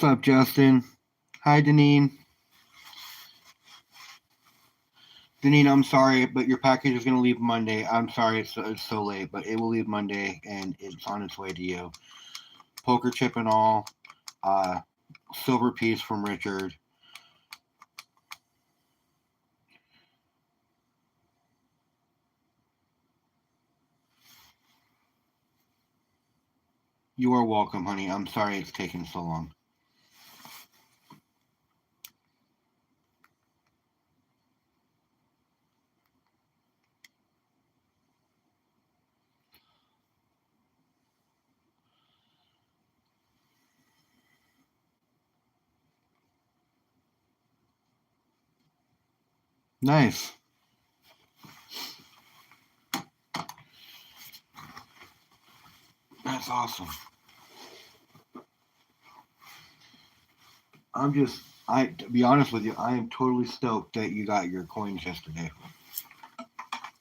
up, Justin? Hi, Deneen. Deneen, I'm sorry, but your package is going to leave Monday. I'm sorry it's so late, but it will leave Monday, and it's on its way to you. Poker chip and all. Uh, silver piece from Richard. You are welcome, honey. I'm sorry it's taken so long. Nice. That's awesome. To be honest with you, I am totally stoked that you got your coins yesterday,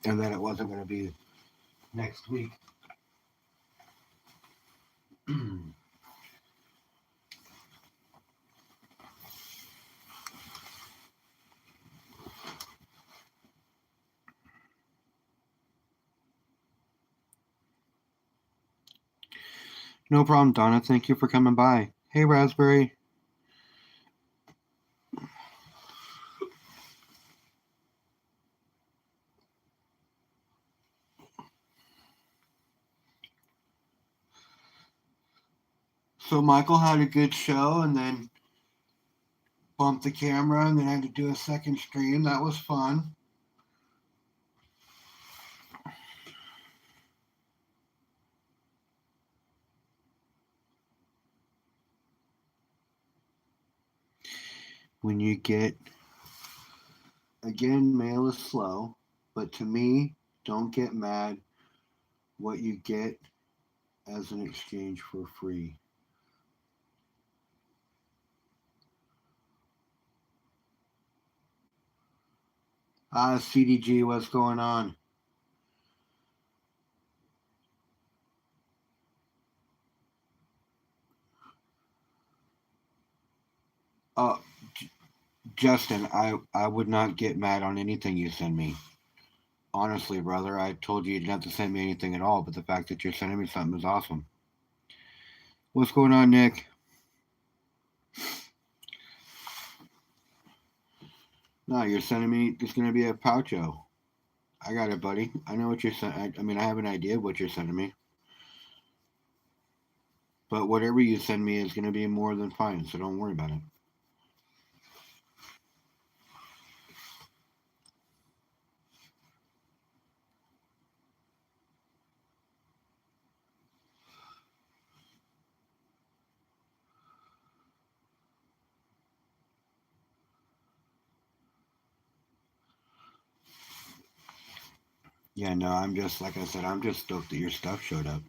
and that it wasn't going to be next week. No problem, Donna. Thank you for coming by. Hey, Raspberry. So Michael had a good show, and then bumped the camera, and then had to do a second stream. That was fun. When you get, again, mail is slow, but to me, don't get mad what you get as an exchange for free. CDG, what's going on? Uh, Justin, I would not get mad on anything you send me. Honestly, brother, I told you you didn't have to send me anything at all, but the fact that you're sending me something is awesome. What's going on, Nick? No, you're sending me. There's gonna be a poucho. I got it, buddy. I know what you're sending. I mean, I have an idea of what you're sending me, but whatever you send me is gonna be more than fine. So don't worry about it. Yeah, no, I'm just like I said. I'm just stoked that your stuff showed up.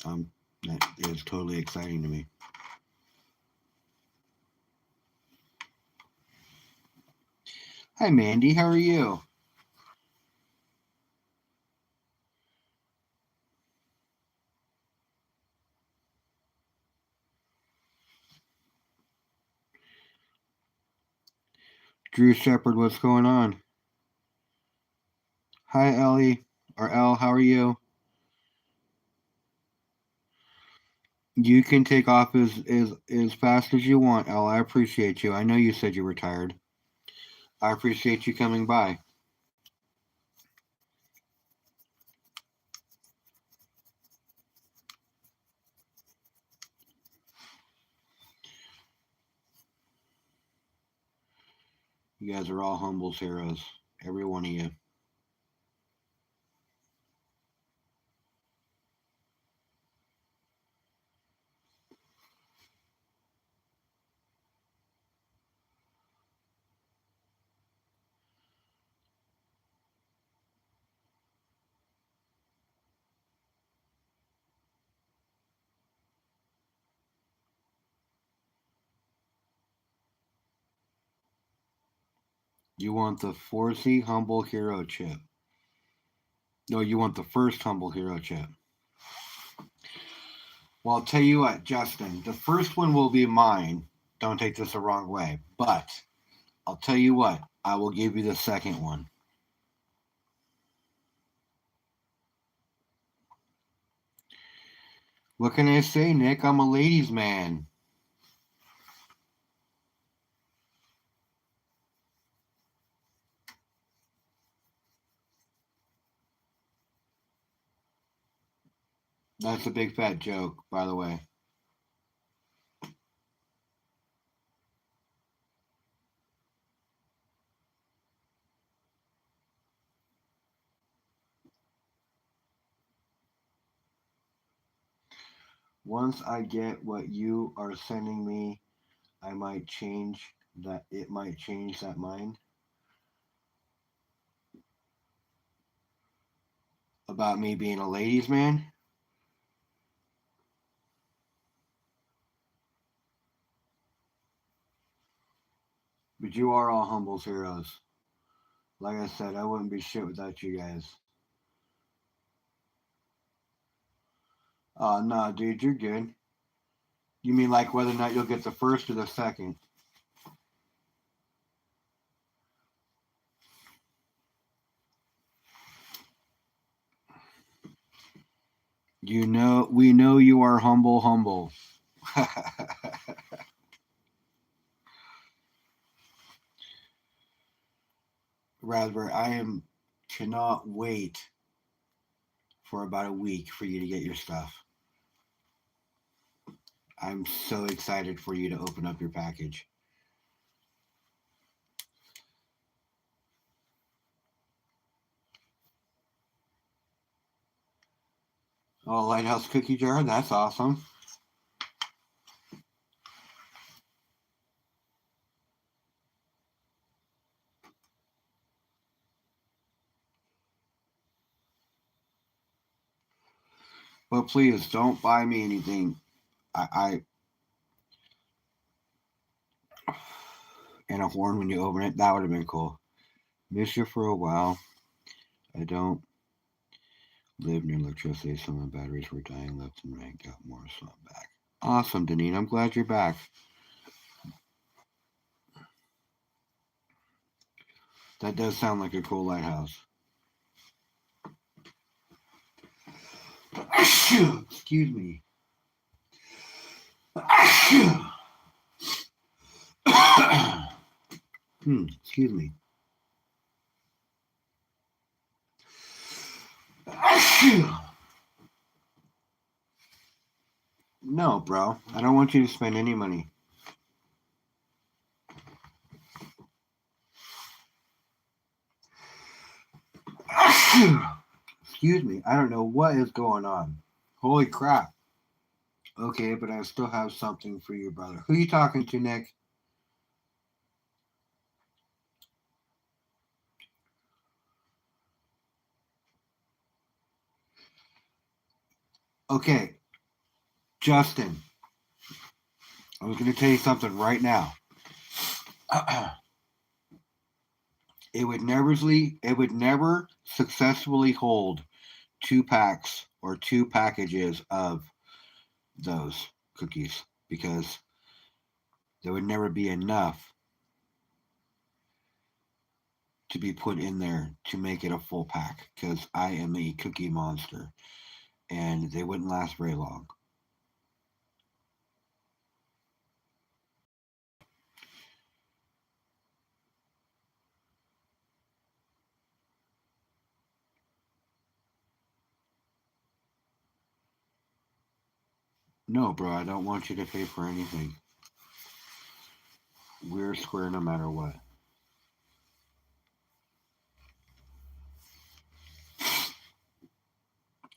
That is totally exciting to me. Hi, Mandy. How are you? Drew Shepard, what's going on? Hi, Ellie or Elle. How are you? You can take off as fast as you want, Elle. I appreciate you. I know you said you were tired. I appreciate you coming by. You guys are all Humble's heroes. Every one of you. You want the 4C Humble Hero chip. No, you want the first Humble Hero chip. Well, I'll tell you what, Justin. The first one will be mine. Don't take this the wrong way. But I'll tell you what, I will give you the second one. What can I say, Nick? I'm a ladies' man. That's a big fat joke, by the way. Once I get what you are sending me, I might change that. It might change that mind about me being a ladies' man. But you are all Humble's heroes. Like I said, I wouldn't be shit without you guys. Oh, no, dude, you're good. You mean like whether or not you'll get the first or the second? We know you are humble. Raspberry, cannot wait for about a week for you to get your stuff. I'm so excited for you to open up your package. Oh, Lighthouse cookie jar, that's awesome. But please don't buy me anything. I and a horn when you open it. That would have been cool. Missed you for a while. I don't live near electricity, so my batteries were dying left and right. Got more, so I'm back. Awesome, Deneen. I'm glad you're back. That does sound like a cool lighthouse. Excuse me. Excuse me. No, bro. I don't want you to spend any money. Excuse me. I don't know what is going on. Holy crap. Okay, but I still have something for you, brother. Who you talking to, Nick? Okay, Justin. I was going to tell you something right now. It would never successfully hold 2 packs or 2 packages of those cookies because there would never be enough to be put in there to make it a full pack because I am a cookie monster and they wouldn't last very long. No, bro, I don't want you to pay for anything. We're square no matter what.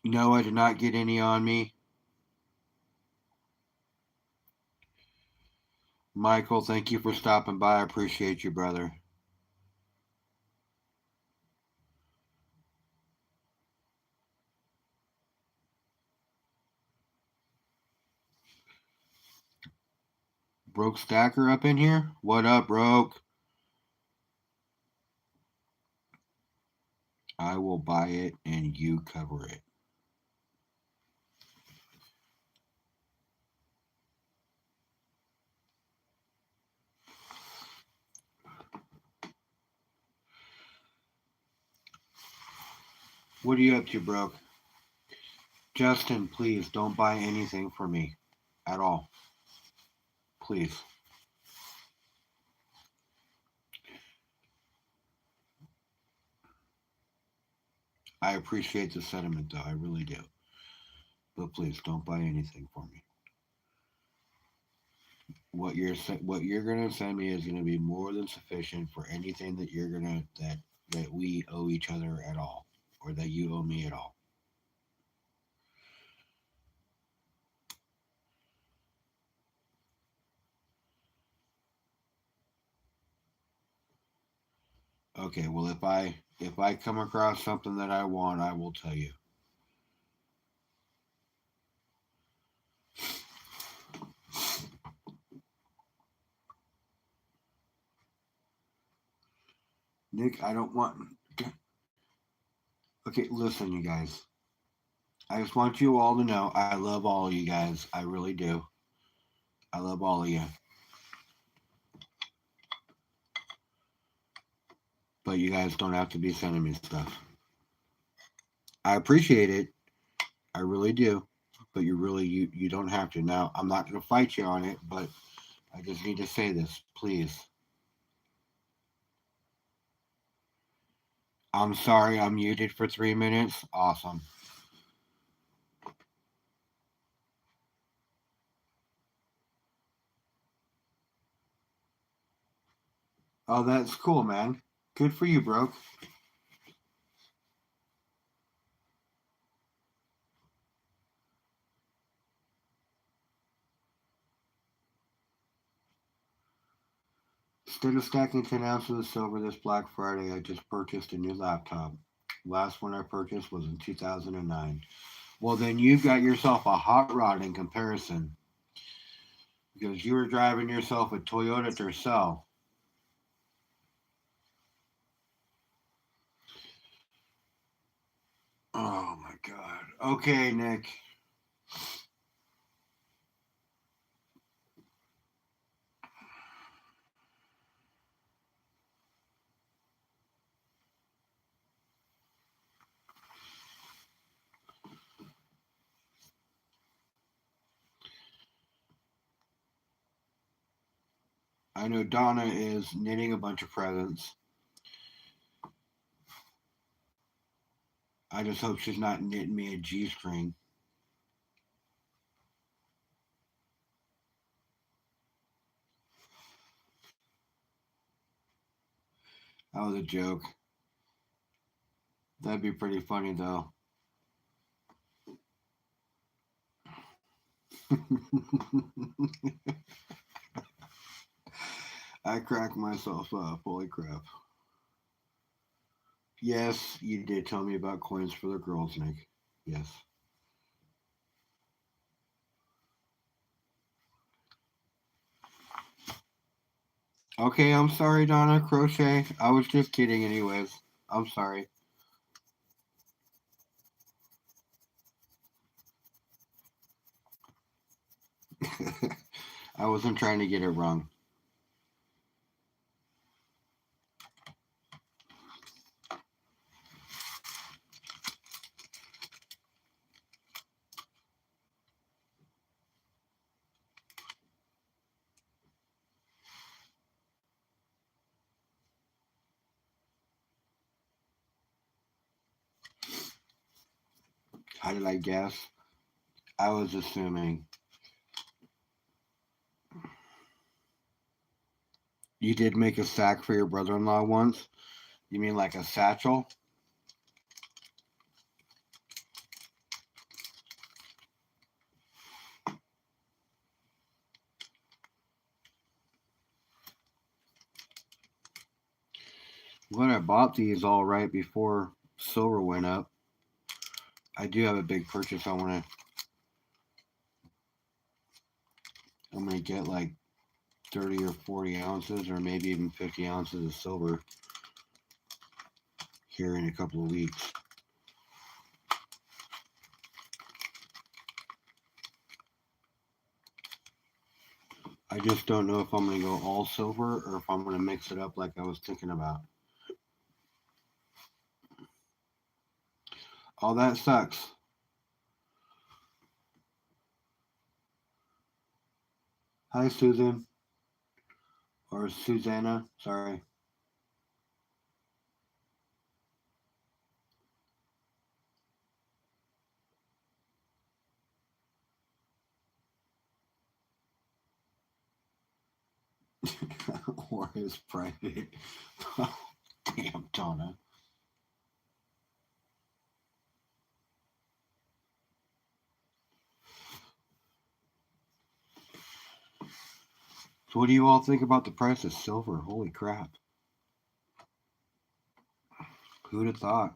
No, I did not get any on me. Michael, thank you for stopping by. I appreciate you, brother. Broke Stacker up in here? What up, Broke? I will buy it and you cover it. What are you up to, broke? Justin, please don't buy anything for me at all. Please. I appreciate the sentiment, though. I really do. But please don't buy anything for me. What you're gonna send me is gonna be more than sufficient for anything that you're gonna that we owe each other at all, or that you owe me at all. Okay. Well, if I come across something that I want, I will tell you. Nick, I don't want. Okay, listen, you guys. I just want you all to know I love all of you guys. I really do. I love all of you. But you guys don't have to be sending me stuff. I appreciate it. I really do. But you don't have to. Now, I'm not going to fight you on it, but I just need to say this, please. I'm sorry I'm muted for 3 minutes. Awesome. Oh, that's cool, man. Good for you, bro. Instead of stacking 10 ounces of silver this Black Friday, I just purchased a new laptop. Last one I purchased was in 2009. Well, then you've got yourself a hot rod in comparison because you were driving yourself a Toyota Tercel. Oh my God. Okay, Nick. I know Donna is knitting a bunch of presents. I just hope she's not knitting me a G string. That was a joke. That'd be pretty funny though. I cracked myself up. Holy crap. Yes, you did tell me about coins for the girls, Nick. Yes. Okay, I'm sorry, Donna. Crochet. I was just kidding, anyways. I'm sorry. I wasn't trying to get it wrong. How did I guess? I was assuming. You did make a sack for your brother in law once? You mean like a satchel? When I bought these all right before silver went up, I do have a big purchase. I'm gonna get like 30 or 40 ounces, or maybe even 50 ounces of silver here in a couple of weeks. I just don't know if I'm gonna go all silver or if I'm gonna mix it up like I was thinking about. All that sucks. Hi, Susan. Or Susanna. Sorry. Or his private. Damn, Donna. So, what do you all think about the price of silver? Holy crap. Who'd have thought?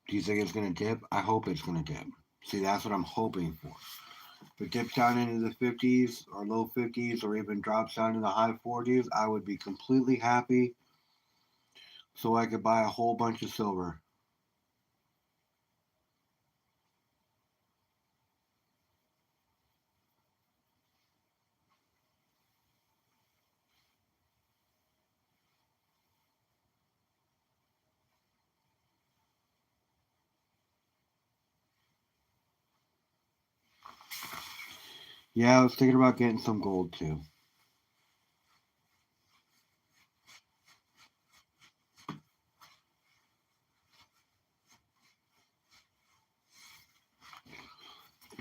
Do you think it's going to dip? I hope it's going to dip. See, that's what I'm hoping for. If it dips down into the 50s or low 50s or even drops down to the high 40s, I would be completely happy so I could buy a whole bunch of silver. Yeah, I was thinking about getting some gold too.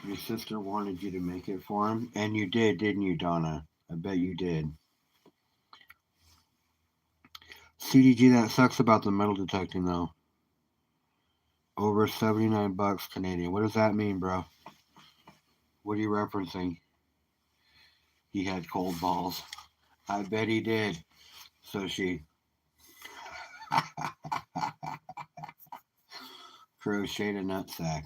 Your sister wanted you to make it for him, and you did, didn't you, Donna? I bet you did. CDG, that sucks about the metal detecting though. Over 79 bucks Canadian. What does that mean, bro? What are you referencing? He had cold balls. I bet he did. So she crocheted a nutsack.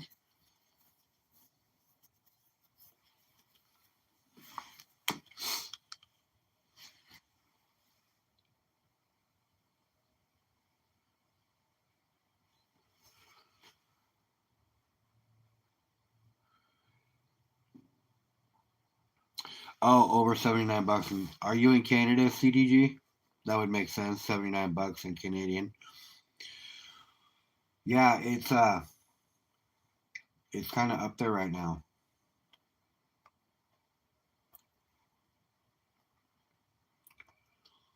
Oh, over 79 bucks. Are you in Canada, CDG? That would make sense. 79 bucks in Canadian. Yeah, it's kind of up there right now.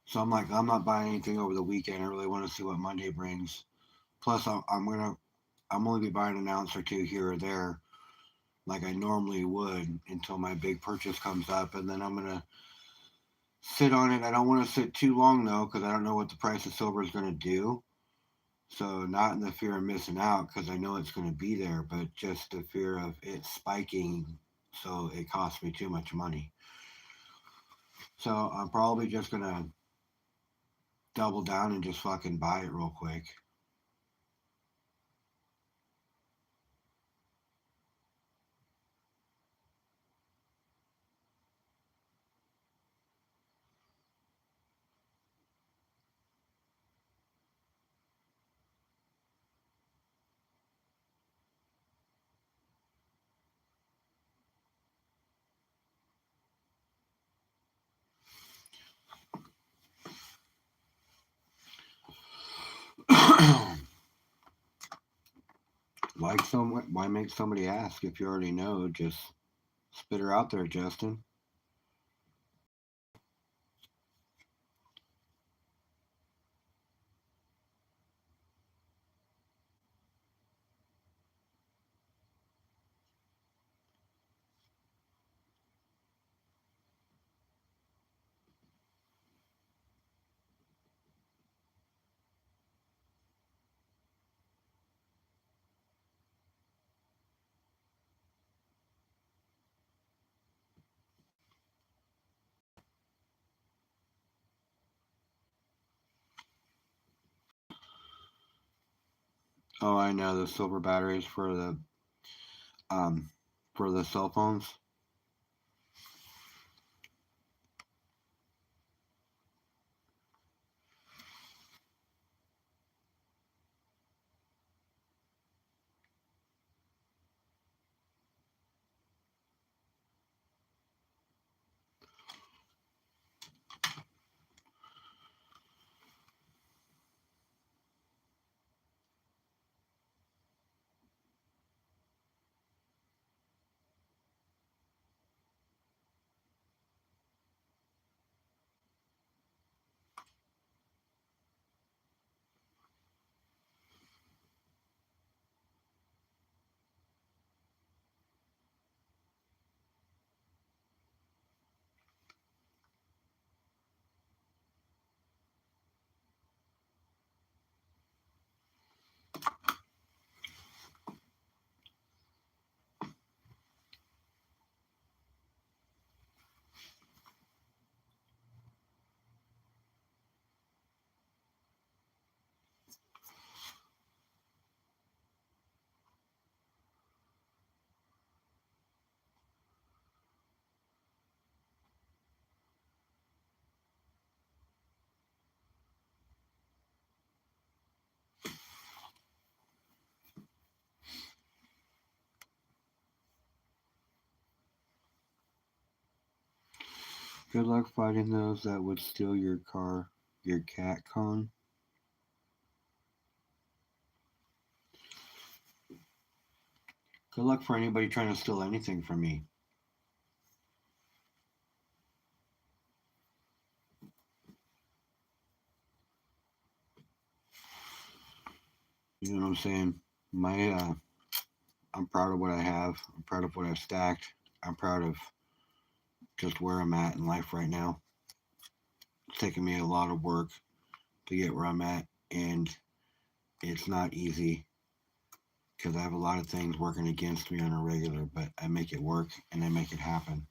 So I'm like, I'm not buying anything over the weekend. I really want to see what Monday brings. Plus, I'm only be buying an ounce or two here or there, like I normally would, until my big purchase comes up, and then I'm gonna sit on it. I don't want to sit too long though, because I don't know what the price of silver is gonna do. So not in the fear of missing out, because I know it's gonna be there, but just the fear of it spiking, so it costs me too much money. So I'm probably just gonna double down and just fucking buy it real quick. Why make somebody ask if you already know? Just spit her out there, Justin. Oh, I know the silver batteries um for the cell phones. Good luck fighting those that would steal your car, your cat con. Good luck for anybody trying to steal anything from me. You know what I'm saying? My, I'm proud of what I have. I'm proud of what I've stacked. I'm proud of just where I'm at in life right now. It's taken me a lot of work to get where I'm at, and it's not easy because I have a lot of things working against me on a regular, but I make it work and I make it happen.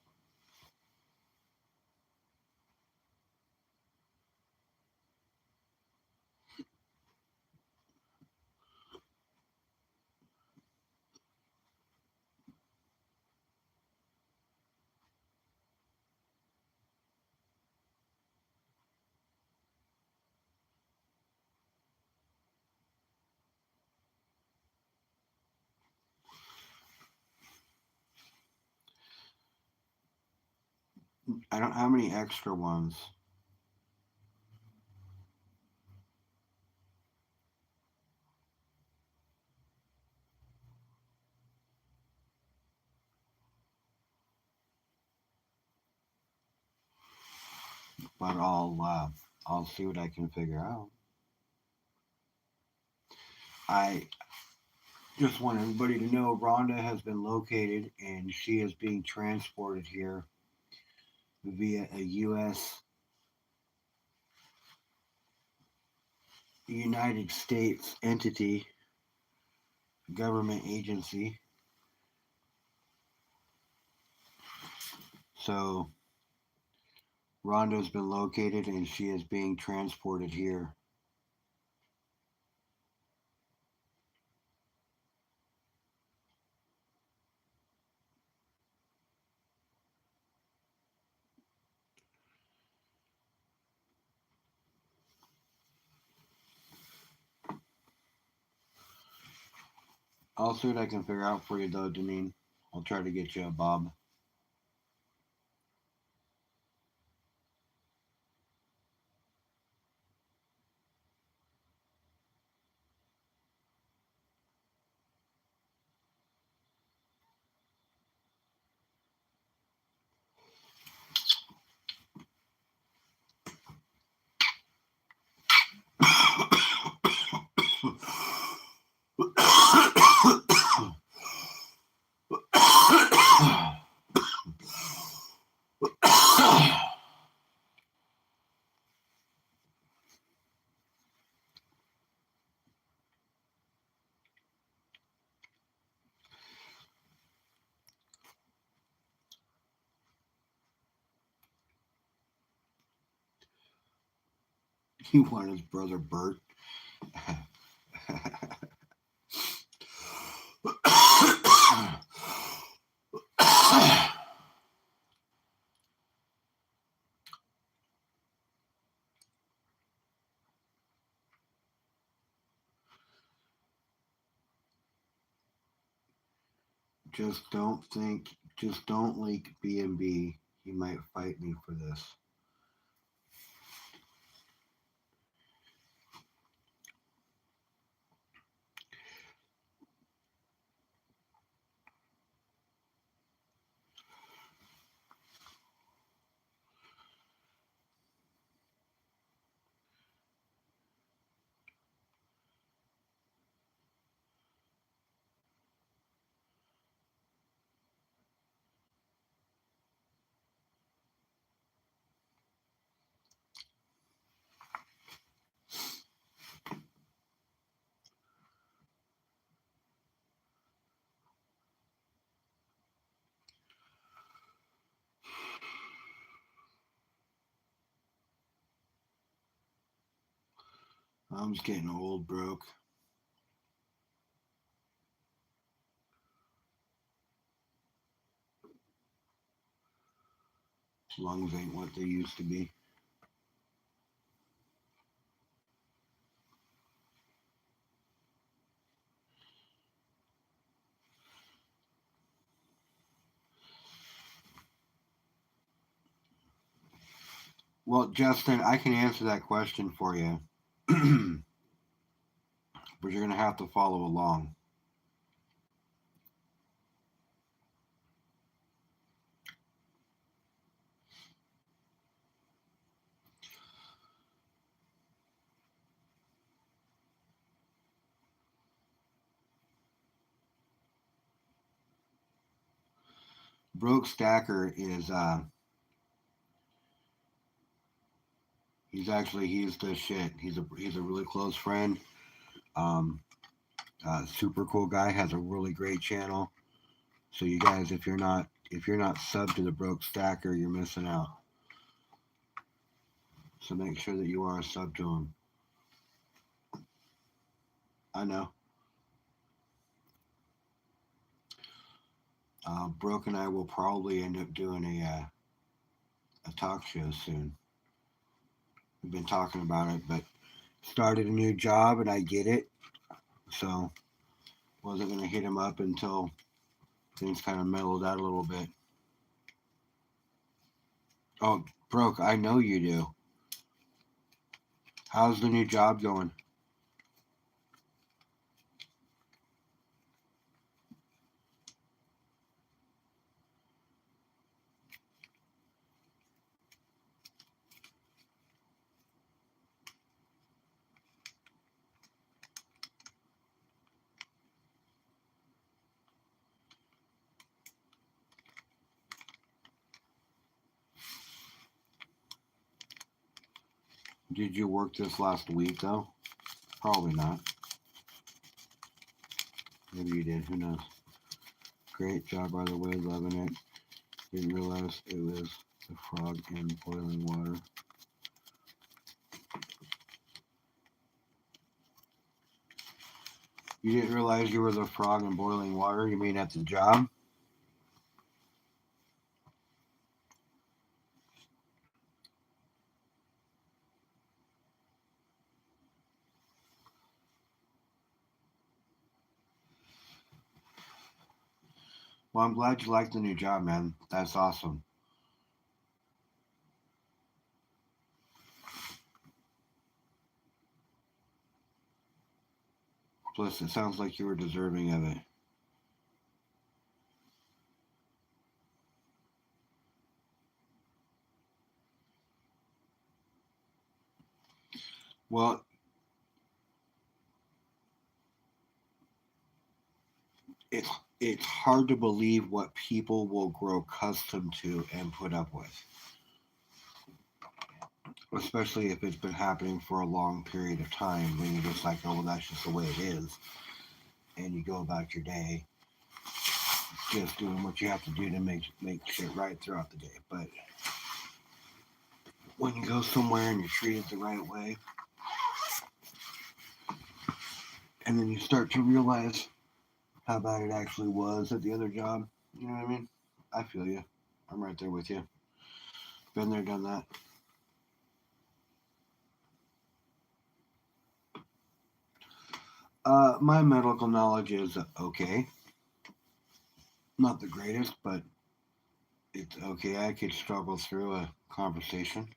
I don't have any extra ones, but I'll see what I can figure out. I just want everybody to know Rhonda has been located and she is being transported here via a U.S. United States entity, government agency. So Rhonda's been located and she is being transported here. I'll see what I can figure out for you though, Deneen. I'll try to get you a Bob. You want his brother Bert? Just don't leak B&B. He might fight me for this. I'm just getting old, broke. Lungs ain't what they used to be. Well, Justin, I can answer that question for you, but you're going to have to follow along. Broke Stacker is he's the shit. He's a really close friend. Um, Super cool guy. Has a really great channel. So you guys, if you're not sub to the Broke Stacker, you're missing out. So make sure that you are a sub to him. I know. Broke and I will probably end up doing a talk show soon. We've been talking about it, but started a new job and I get it. So wasn't gonna hit him up until things kind of mellowed out a little bit. Oh, Broke, I know you do. How's the new job going? Did you work this last week though? Probably not. Maybe you did. Who knows? Great job, by the way. Loving it. Didn't realize it was the frog in boiling water. You didn't realize you were the frog in boiling water? You mean at the job? Well, I'm glad you like the new job, man. That's awesome. Plus, it sounds like you were deserving of it. Well, it's it's hard to believe what people will grow accustomed to and put up with, especially if it's been happening for a long period of time. Then you're just like, oh, well, that's just the way it is, and you go about your day just doing what you have to do to make shit right throughout the day. But when you go somewhere and you're treated the right way, and then you start to realize how bad it actually was at the other job, you know what I mean? I feel you. I'm right there with you. Been there, done that. My medical knowledge is okay. Not the greatest, but it's okay. I could struggle through a conversation.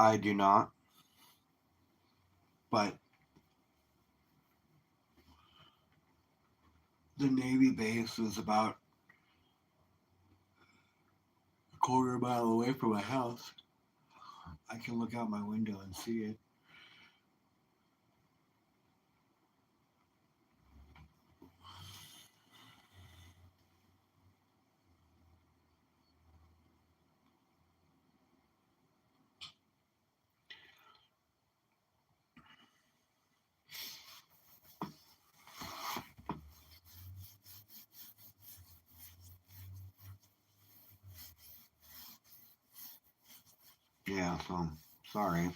I do not, but the Navy base is about a quarter mile away from my house. I can look out my window and see it. Yeah, so sorry.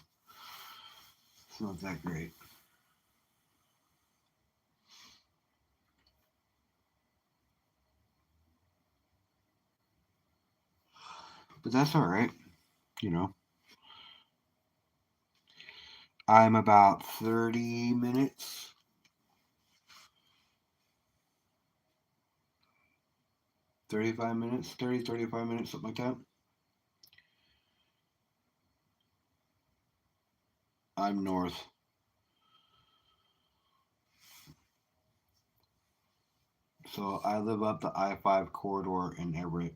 It's not that great. But that's all right. You know, I'm about 30 minutes, 35 minutes, 30, 35 minutes, something like that. I'm north. So I live up the I 5 corridor in Everett.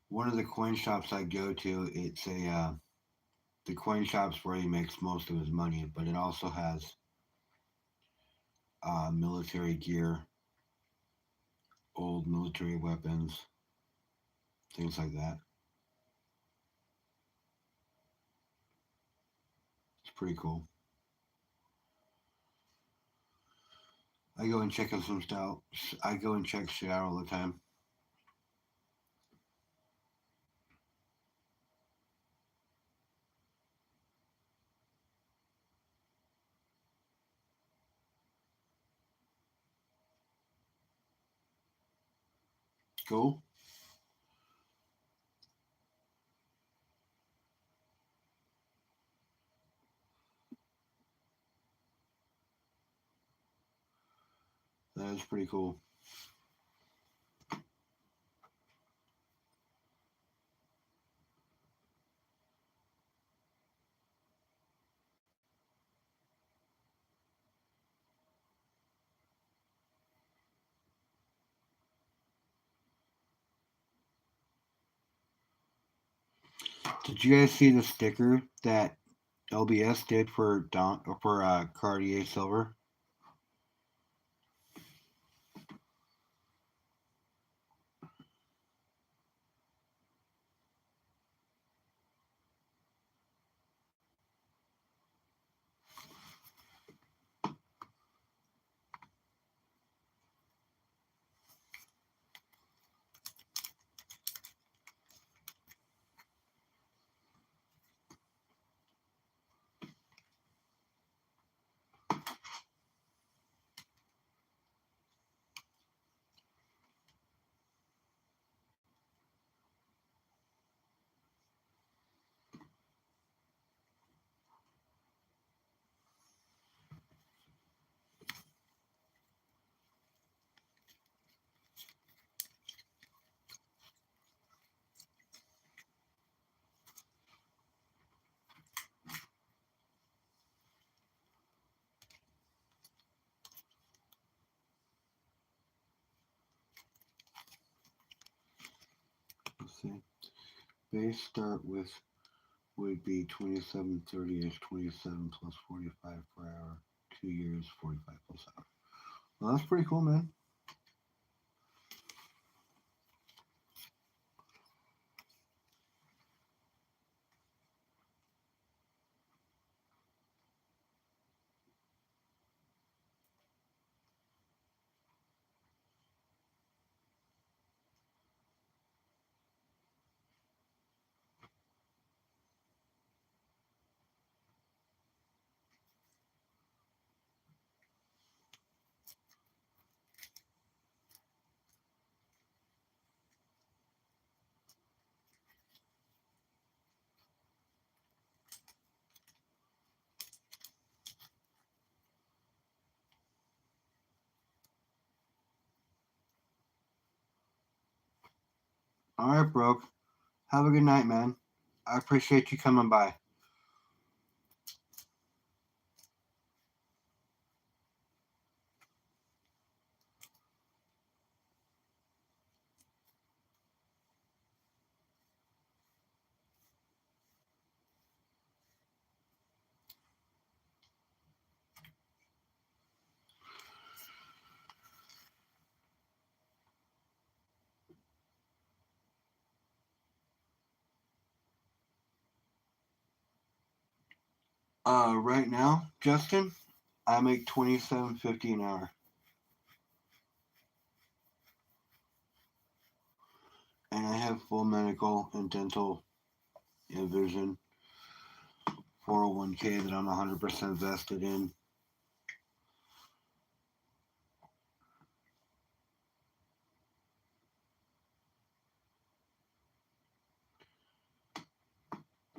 One of the coin shops I go to, it's the coin shop's where he makes most of his money, but it also has military gear, old military weapons, things like that. It's pretty cool. I go and check out some stuff. I go and check shit out all the time. Cool. That is pretty cool. Did you guys see the sticker that LBS did for Cartier Silver? Let's see. Base start with would be 2730 is 27 plus 45 per hour. 2 years, 45 plus hour. Well, that's pretty cool, man. All right, Broke. Have a good night, man. I appreciate you coming by. Right now, Justin, I make $27.50 an hour, and I have full medical and dental and vision, 401k that I'm 100% vested in.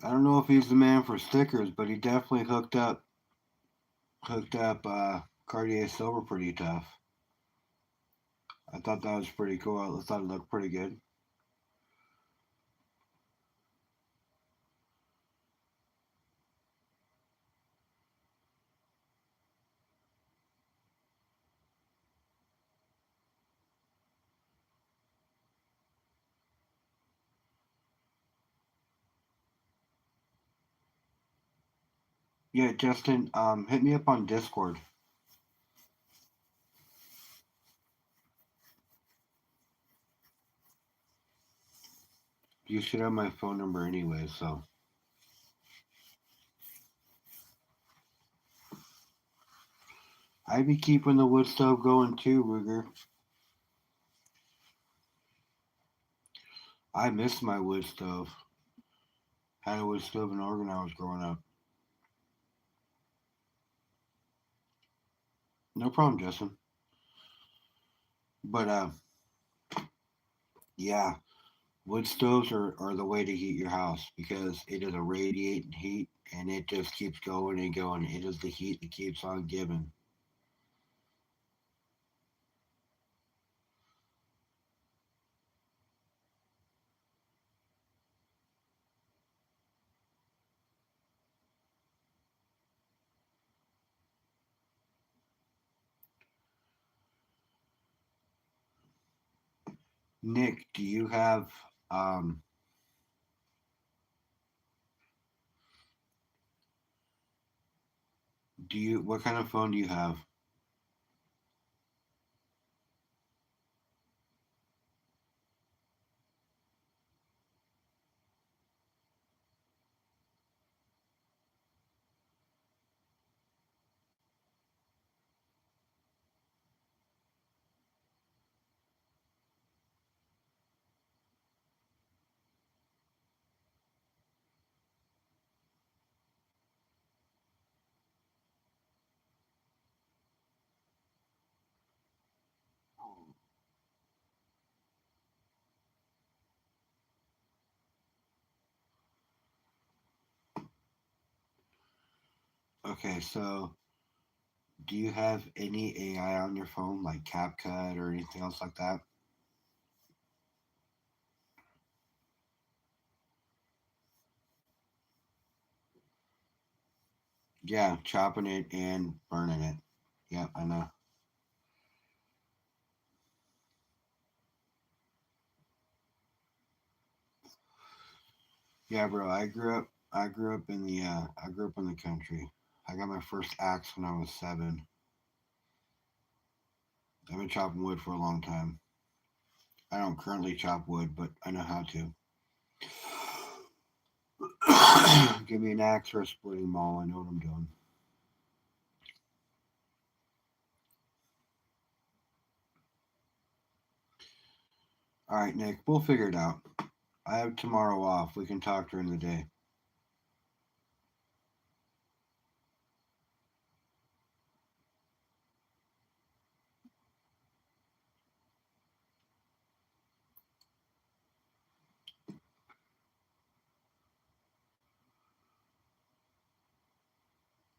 I don't know if he's the man for stickers, but he definitely hooked up Cartier Silver pretty tough. I thought that was pretty cool. I thought it looked pretty good. Yeah, Justin, hit me up on Discord. You should have my phone number anyway, so I be keeping the wood stove going too, Ruger. I miss my wood stove. Had a wood stove in Oregon when I was growing up. No problem, Justin. But yeah, wood stoves are the way to heat your house because it is a radiating heat and it just keeps going and going. It is the heat that keeps on giving. Nick, do you have um do you what kind of phone do you have? Okay, so do you have any AI on your phone like CapCut or anything else like that? Yeah, chopping it and burning it. Yep, I know. Yeah, bro. I grew up in the country. I got my first axe when I was 7. I've been chopping wood for a long time. I don't currently chop wood, but I know how to. Give me an axe or a splitting maul. I know what I'm doing. All right, Nick. We'll figure it out. I have tomorrow off. We can talk during the day.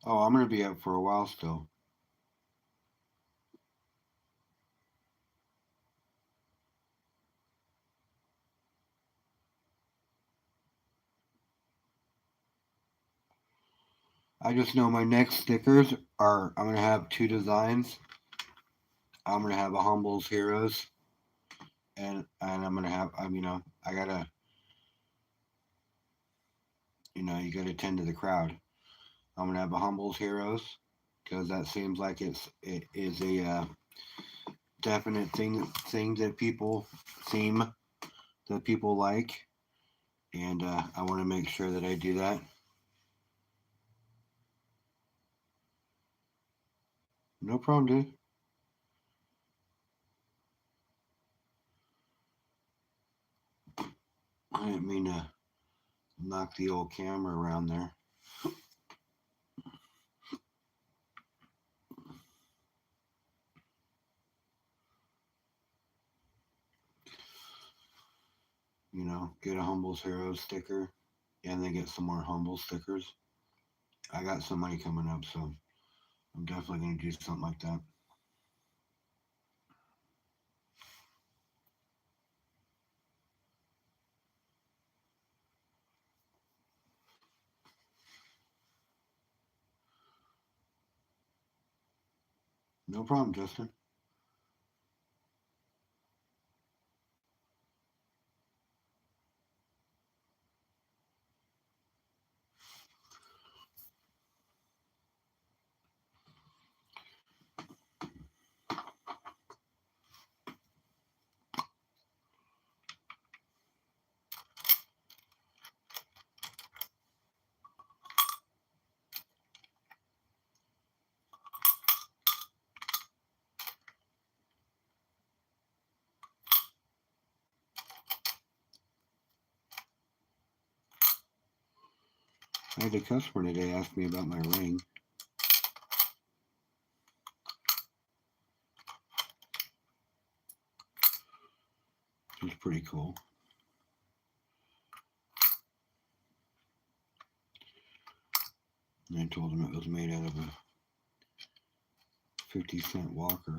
Oh, I'm gonna be up for a while still. I just know my next stickers are. I'm gonna have 2 designs. I'm gonna have a Humbles Heroes, and I'm gonna have. I gotta. You gotta tend to the crowd. I'm gonna have a Humbles Heroes because that seems like it is a definite thing that people theme that people like, and I want to make sure that I do that. No problem, dude. I didn't mean to knock the old camera around there. Get a Humble's Heroes sticker and then get some more Humble stickers. I got some money coming up, so I'm definitely going to do something like that. No problem, Justin. I had a customer today ask me about my ring. It was pretty cool. And I told him it was made out of a 50-cent Walker.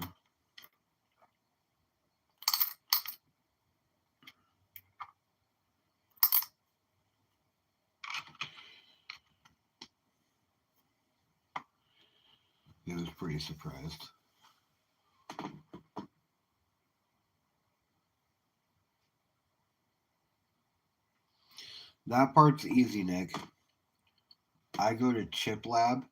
He was pretty surprised. That part's easy, Nick. I go to Chip Lab.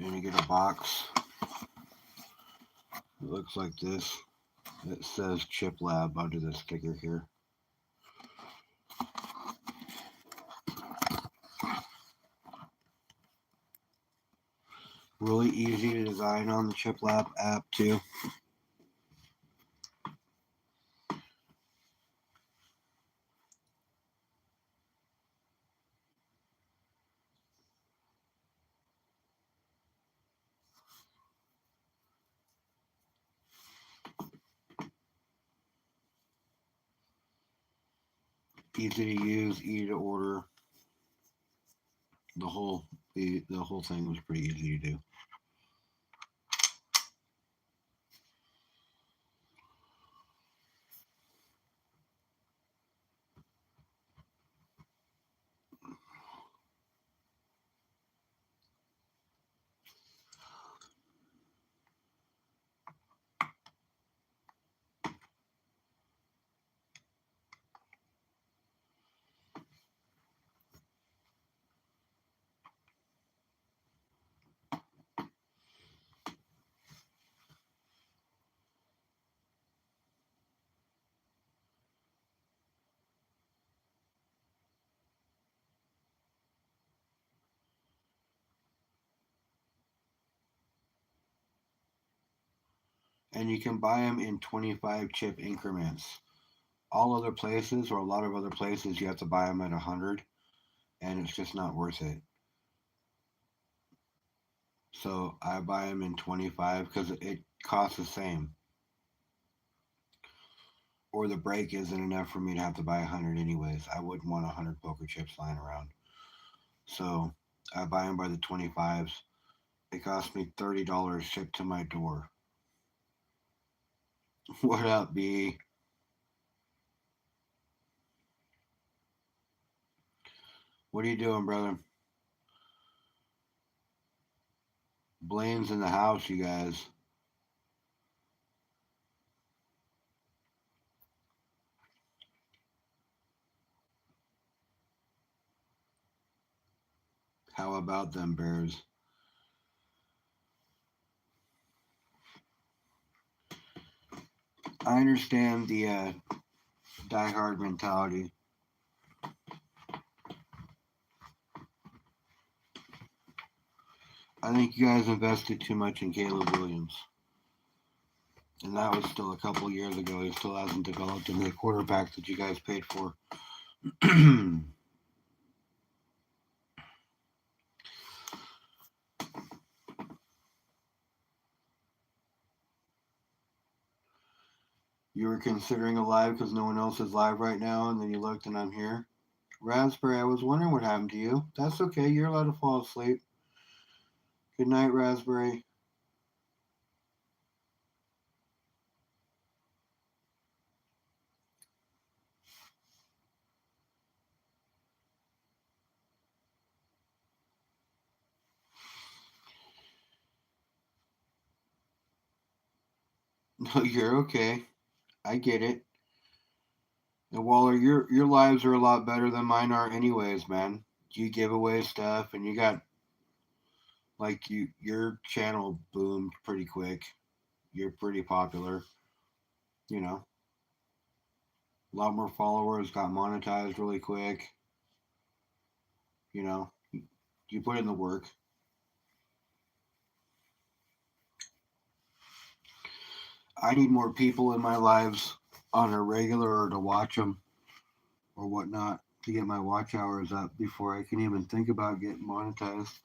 And you get a box. It looks like this. It says Chip Lab under the sticker here. Really easy to design on the Chip Lab app too. Easy to use, easy to order. The whole thing was pretty easy to do. And you can buy them in 25 chip increments. All other places, or a lot of other places, you have to buy them at 100, and it's just not worth it. So I buy them in 25 because it costs the same. Or the break isn't enough for me to have to buy 100 anyways. I wouldn't want 100 poker chips lying around. So I buy them by the 25s. It cost me $30 shipped to my door. What up, B? What are you doing, brother? Blaine's in the house, you guys. How about them Bears? I understand the diehard mentality. I think you guys invested too much in Caleb Williams. And that was still a couple years ago. He still hasn't developed into the quarterback that you guys paid for. You were considering a live because no one else is live right now, and then you looked and I'm here. Raspberry, I was wondering what happened to you. That's okay. You're allowed to fall asleep. Good night, Raspberry. No, you're okay. I get it. And Waller, your lives are a lot better than mine are, anyways, man. You give away stuff, and you got your channel boomed pretty quick. You're pretty popular. You know, a lot more followers, got monetized really quick. You know, you put in the work. I need more people in my lives on a regular or to watch them or whatnot to get my watch hours up before I can even think about getting monetized.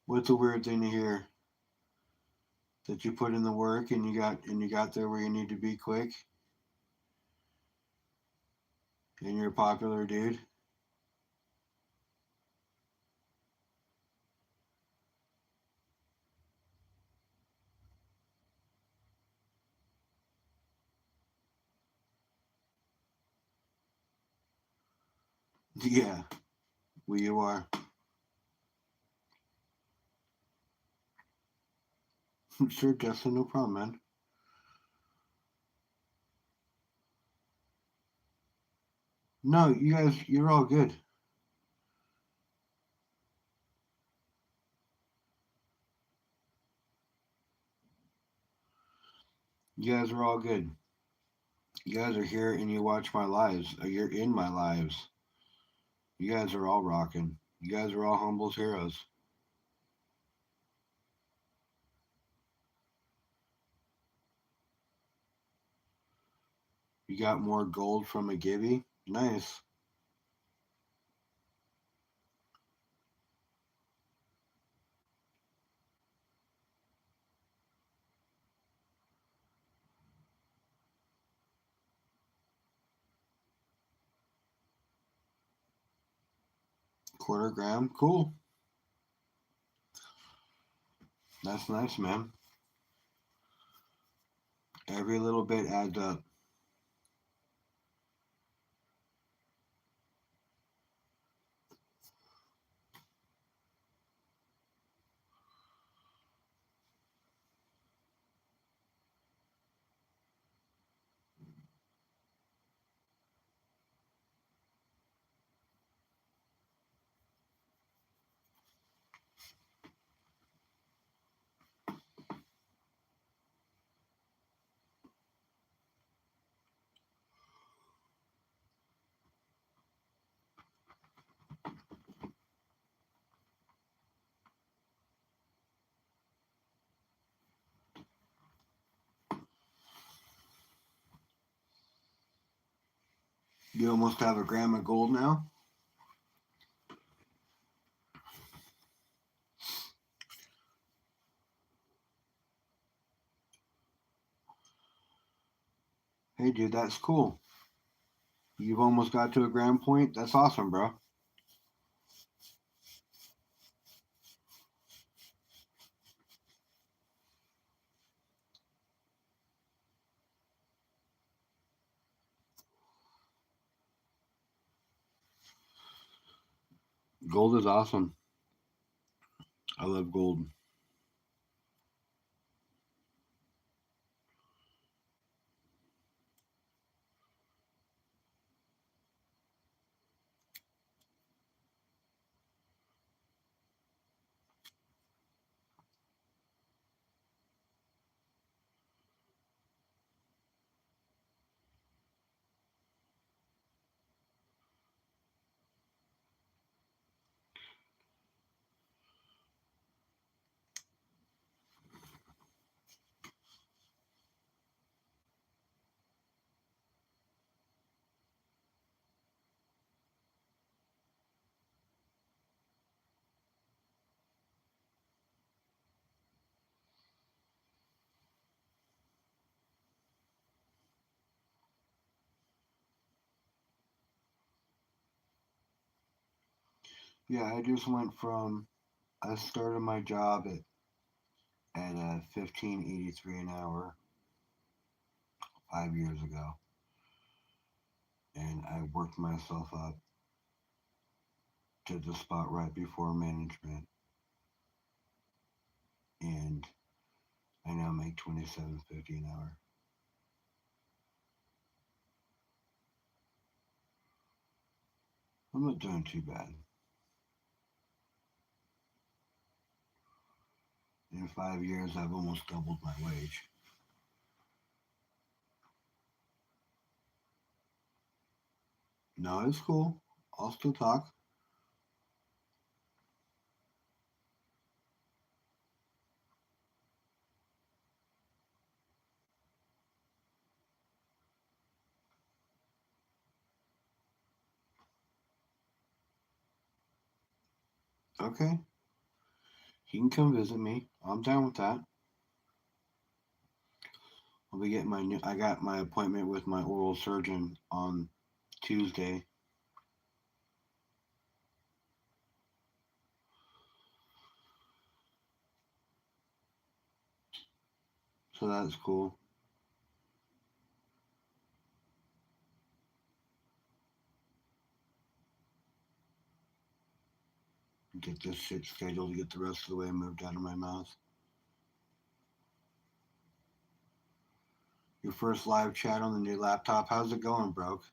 What's a weird thing to hear? That you put in the work and you got there where you need to be quick and you're a popular dude. Yeah, well you are. Sure, Justin, no problem, man. No, you guys, you're all good. You guys are all good. You guys are here and you watch my lives. You're in my lives. You guys are all rocking. You guys are all Humble's heroes. You got more gold from a Gibby? Nice. Quarter gram? Cool. That's nice, man. Every little bit adds up. You almost have a gram of gold now? Hey, dude, that's cool. You've almost got to a gram point? That's awesome, bro. Gold is awesome. I love gold. Yeah, I just went from I started my job at 15.83 an hour 5 years ago, and I worked myself up to the spot right before management, and I now make 27.50 an hour. I'm not doing too bad. In 5 years, I've almost doubled my wage. No, it's cool. I'll still talk. Okay, he can come visit me. I'm down with that. I'll be getting my new. I got my appointment with my oral surgeon on Tuesday, so that's cool. Get this shit scheduled to get the rest of the way moved out of my mouth. Your first live chat on the new laptop. How's it going, broke?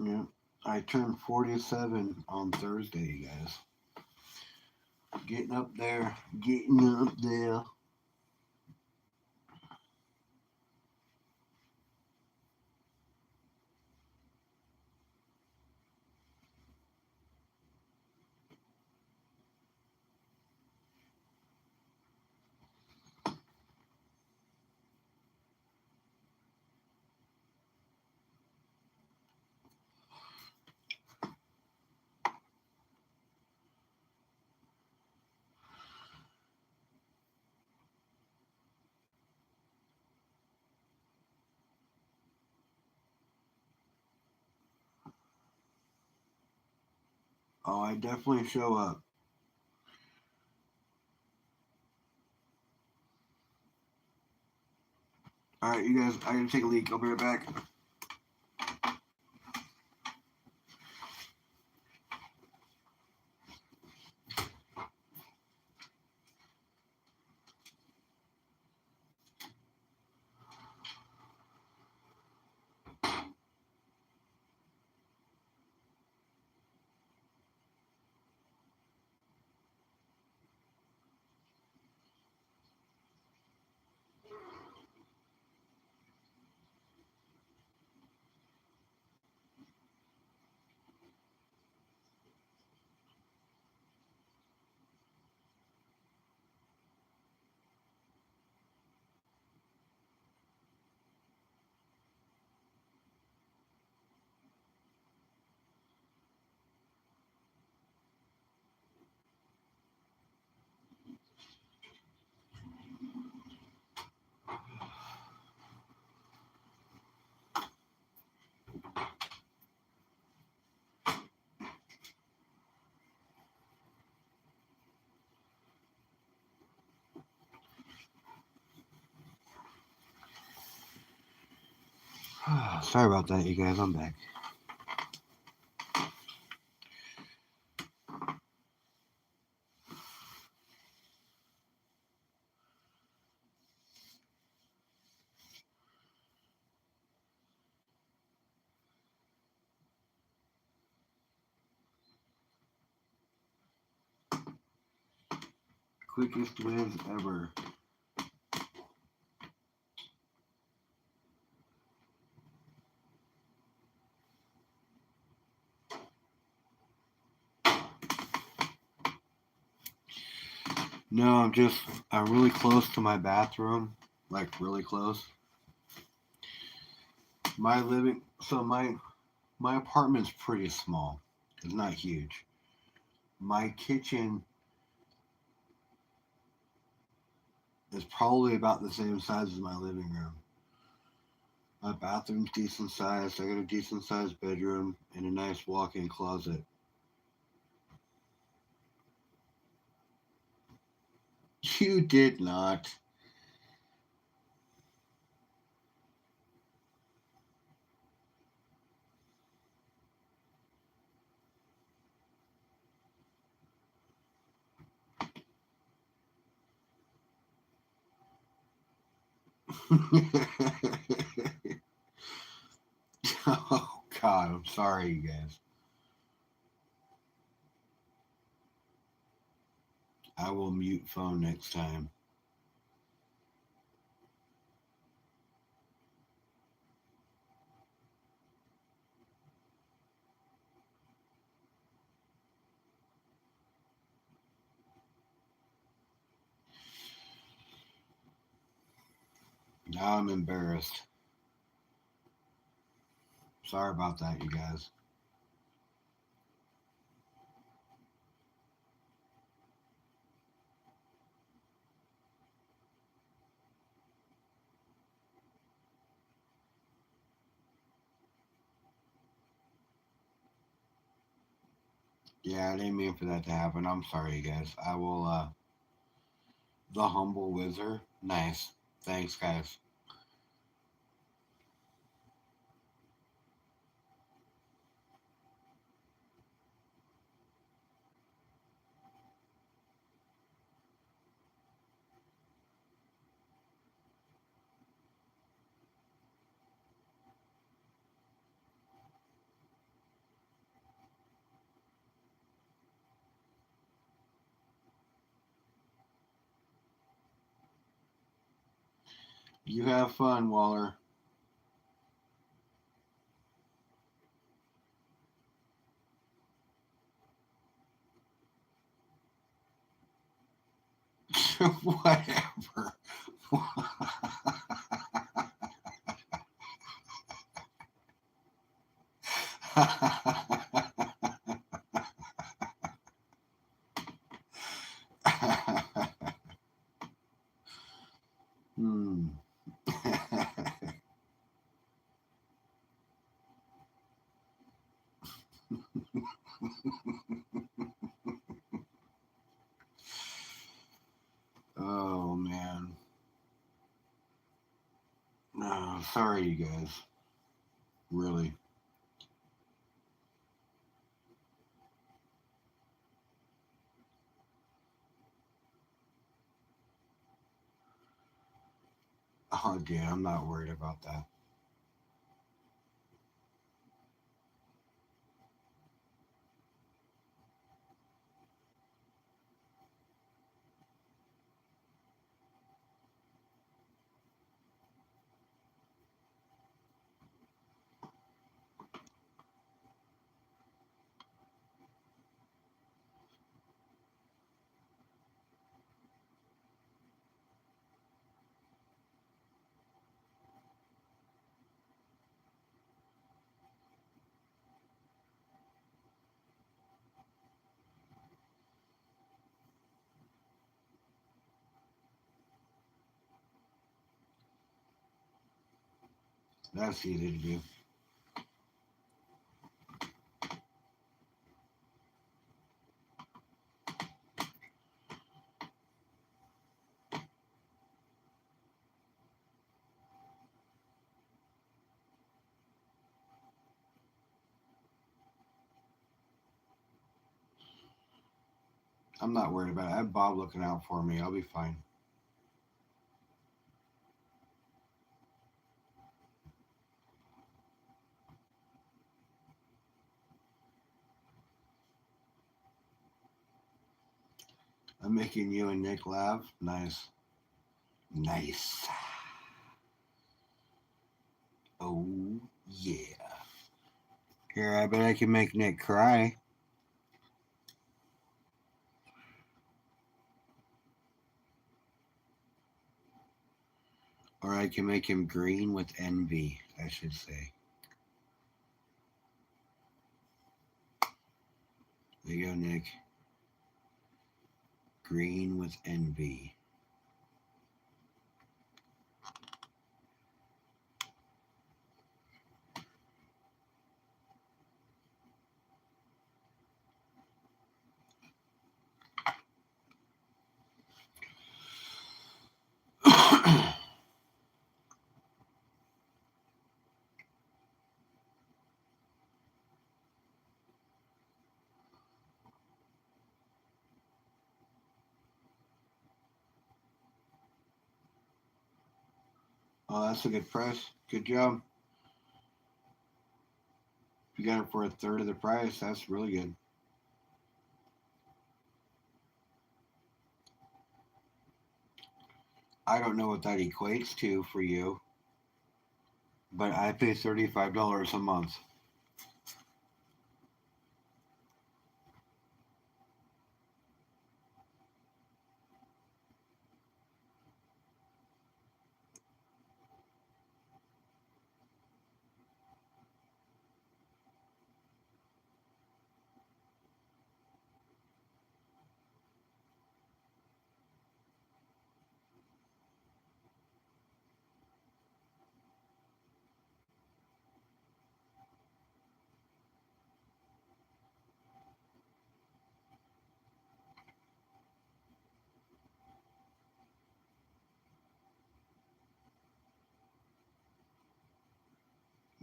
Yeah. I turned 47 on Thursday, you guys. Getting up there. Getting up there. Oh, I definitely show up. All right, you guys, I gotta take a leak. I'll be right back. Sorry about that, you guys. I'm back. Quickest wins ever. No, I'm really close to my bathroom, like really close. My apartment's pretty small. It's not huge. My kitchen is probably about the same size as my living room. My bathroom's decent sized. I got a decent sized bedroom and a nice walk-in closet. You did not. Oh God, I'm sorry, you guys. I will mute phone next time. Now I'm embarrassed. Sorry about that, you guys. Yeah, I didn't mean for that to happen. I'm sorry, you guys. I will. The humble wizard. Nice. Thanks, guys. You have fun, Waller. Whatever. Hmm. Oh man. No, sorry, you guys. Really. Oh, yeah, I'm not worried about that. That's easy to do. I'm not worried about it. I have Bob looking out for me. I'll be fine. I'm making you and Nick laugh. Nice. Nice. Oh, yeah. Here, I bet I can make Nick cry. Or I can make him green with envy, I should say. There you go, Nick. Green with envy. Oh, that's a good price. Good job. If you got it for a third of the price, that's really good. I don't know what that equates to for you, but I pay $35 a month.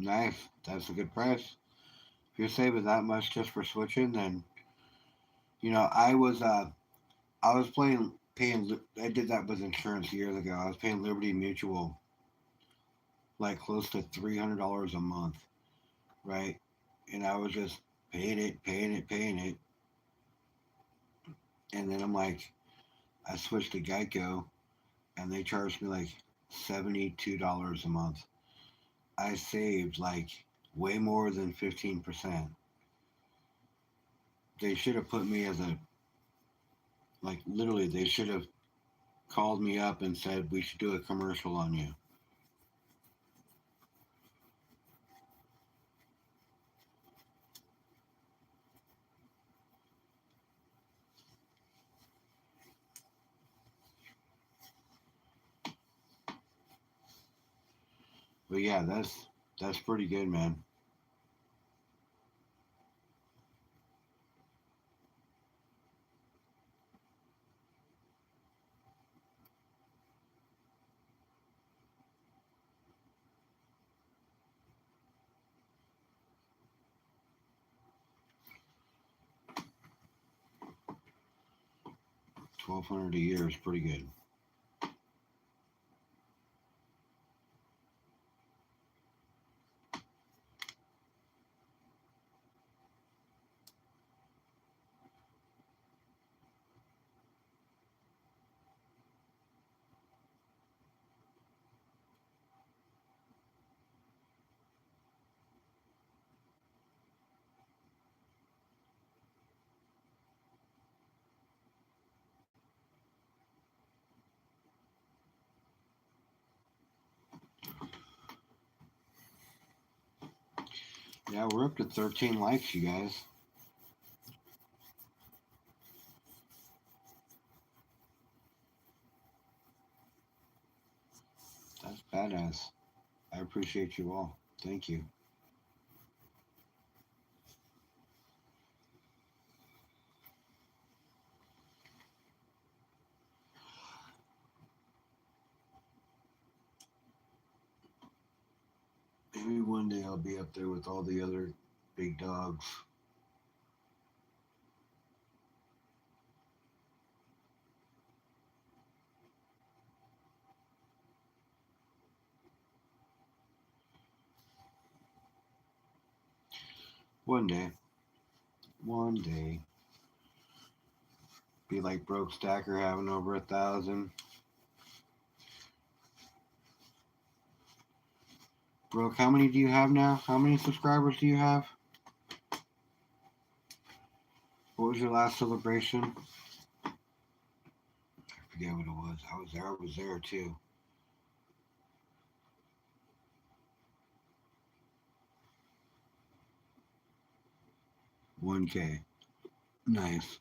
Nice. That's a good price. If you're saving that much just for switching, then I was paying. I did that with insurance years ago. I was paying Liberty Mutual like close to $300 a month, right? And I was just paying it, and then I'm like, I switched to Geico, and they charged me like $72 a month. I saved like way more than 15%. They should have put me as a like literally. They should have called me up and said we should do a commercial on you. But yeah, that's pretty good, man. 1,200 a year is pretty good. Yeah, we're up to 13 likes, you guys. That's badass. I appreciate you all. Thank you. Maybe one day I'll be up there with all the other big dogs. One day. One day. Be like Broke Stacker having over 1,000. Broke, how many do you have now? How many subscribers do you have? What was your last celebration? I forget what it was. I was there. I was there too. 1K. Nice.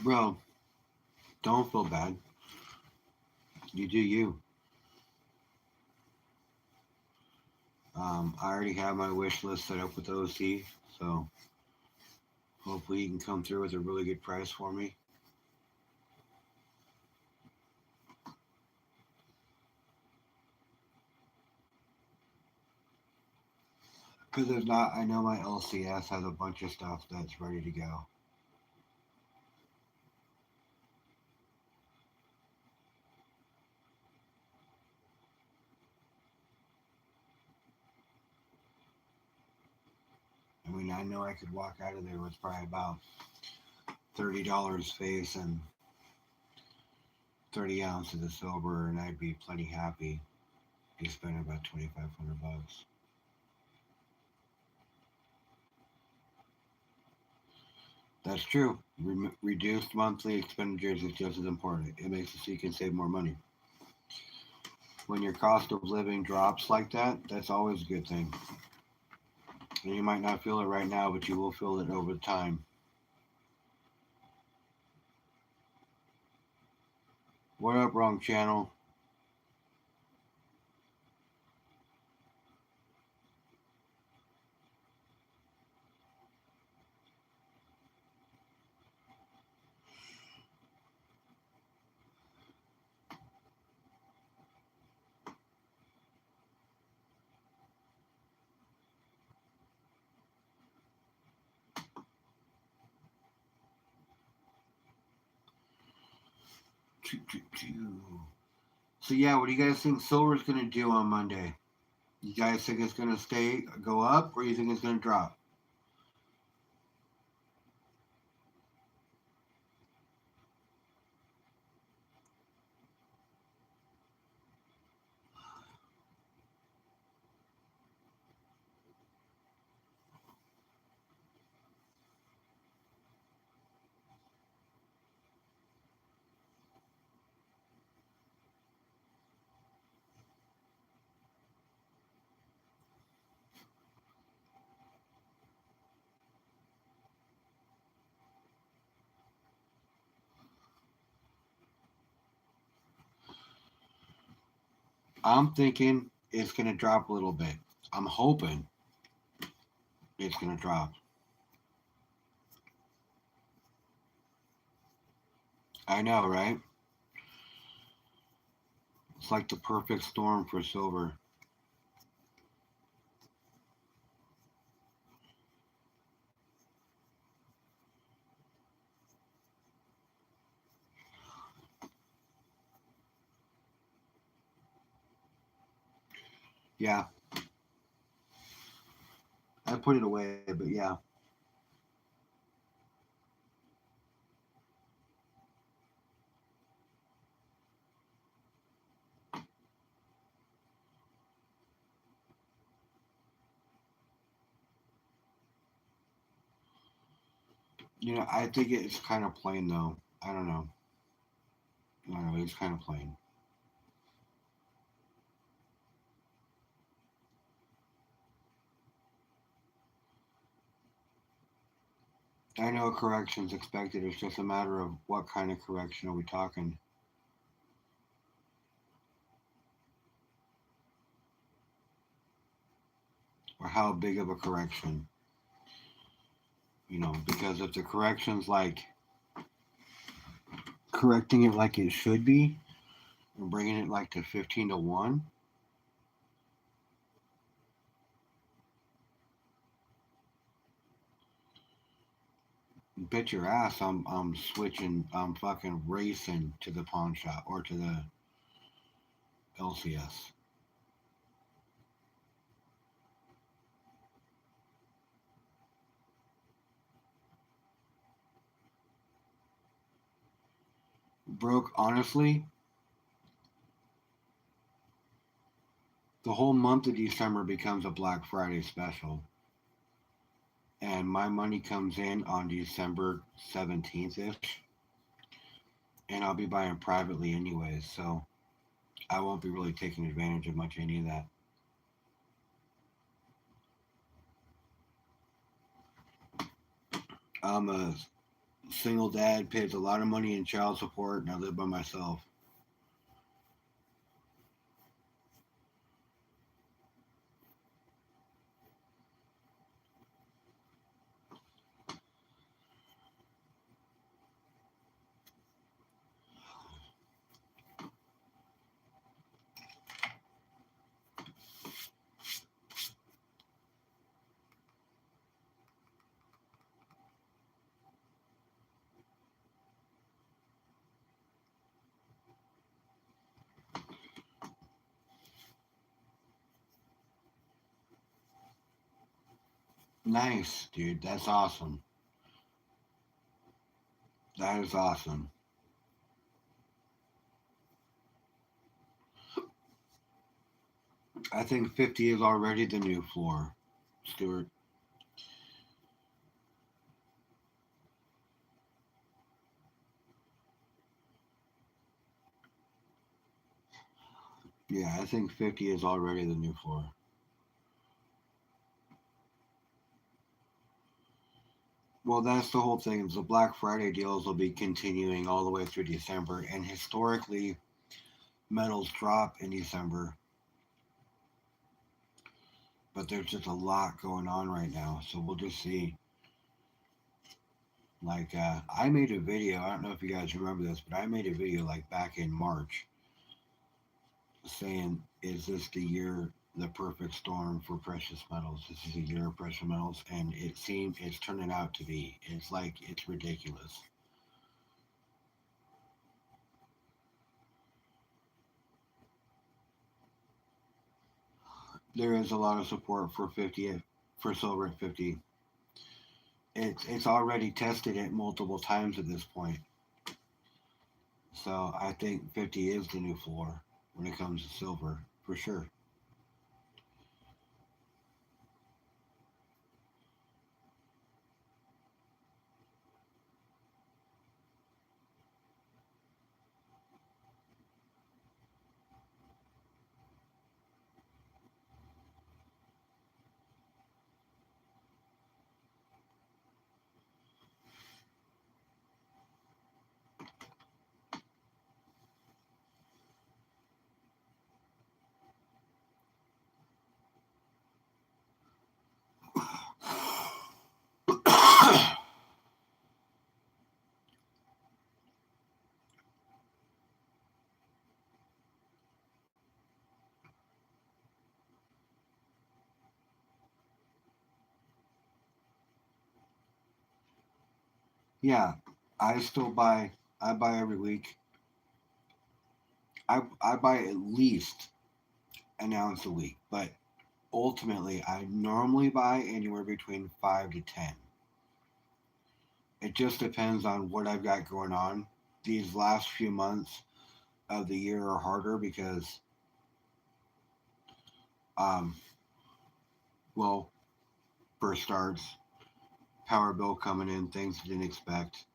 Bro, don't feel bad. You do you. I already have my wish list set up with OC, so hopefully you can come through with a really good price for me. Because if not, I know my LCS has a bunch of stuff that's ready to go. I mean, I know I could walk out of there with probably about $30 face and 30 ounces of silver, and I'd be plenty happy. Be spending about 2,500 bucks. That's true. Reduced monthly expenditures is just as important. It makes it so you can save more money. When your cost of living drops like that, that's always a good thing. And you might not feel it right now, but you will feel it over time. What up, wrong channel? So yeah, what do you guys think silver's gonna do on Monday? You guys think it's gonna go up, or you think it's gonna drop? I'm thinking it's gonna drop a little bit. I'm hoping it's gonna drop. I know, right? It's like the perfect storm for silver. Yeah, I put it away, but yeah. I think it's kind of plain though. I don't know. I don't know. It's kind of plain. I know a correction's expected. It's just a matter of what kind of correction are we talking, or how big of a correction. Because if the correction's like correcting it like it should be, and bringing it like to 15 to 1, bet your ass I'm switching. I'm fucking racing to the pawn shop or to the LCS. Broke, honestly, the whole month of December becomes a Black Friday special. And my money comes in on December 17th ish. And I'll be buying privately anyways. So I won't be really taking advantage of much any of that. I'm a single dad, pays a lot of money in child support, and I live by myself. Nice, dude. That's awesome. That is awesome. I think 50 is already the new floor, Stuart. Yeah, I think 50 is already the new floor. Well, that's the whole thing. Is the Black Friday deals will be continuing all the way through December, and historically, metals drop in December, but there's just a lot going on right now, so we'll just see. Like, I made a video. I don't know if you guys remember this, but I made a video like back in March saying, "Is this the year, the perfect storm for precious metals? This is a year of precious metals," and it's turning out to be. It's like it's ridiculous. There is a lot of support for 50 for silver at 50. It's already tested it multiple times at this point. So I think 50 is the new floor when it comes to silver for sure. Yeah, I still buy. I buy every week. I buy at least an ounce a week, but ultimately I normally buy anywhere between 5 to 10. It just depends on what I've got going on. These last few months of the year are harder because, um, well, for starts, power bill coming in, things I didn't expect.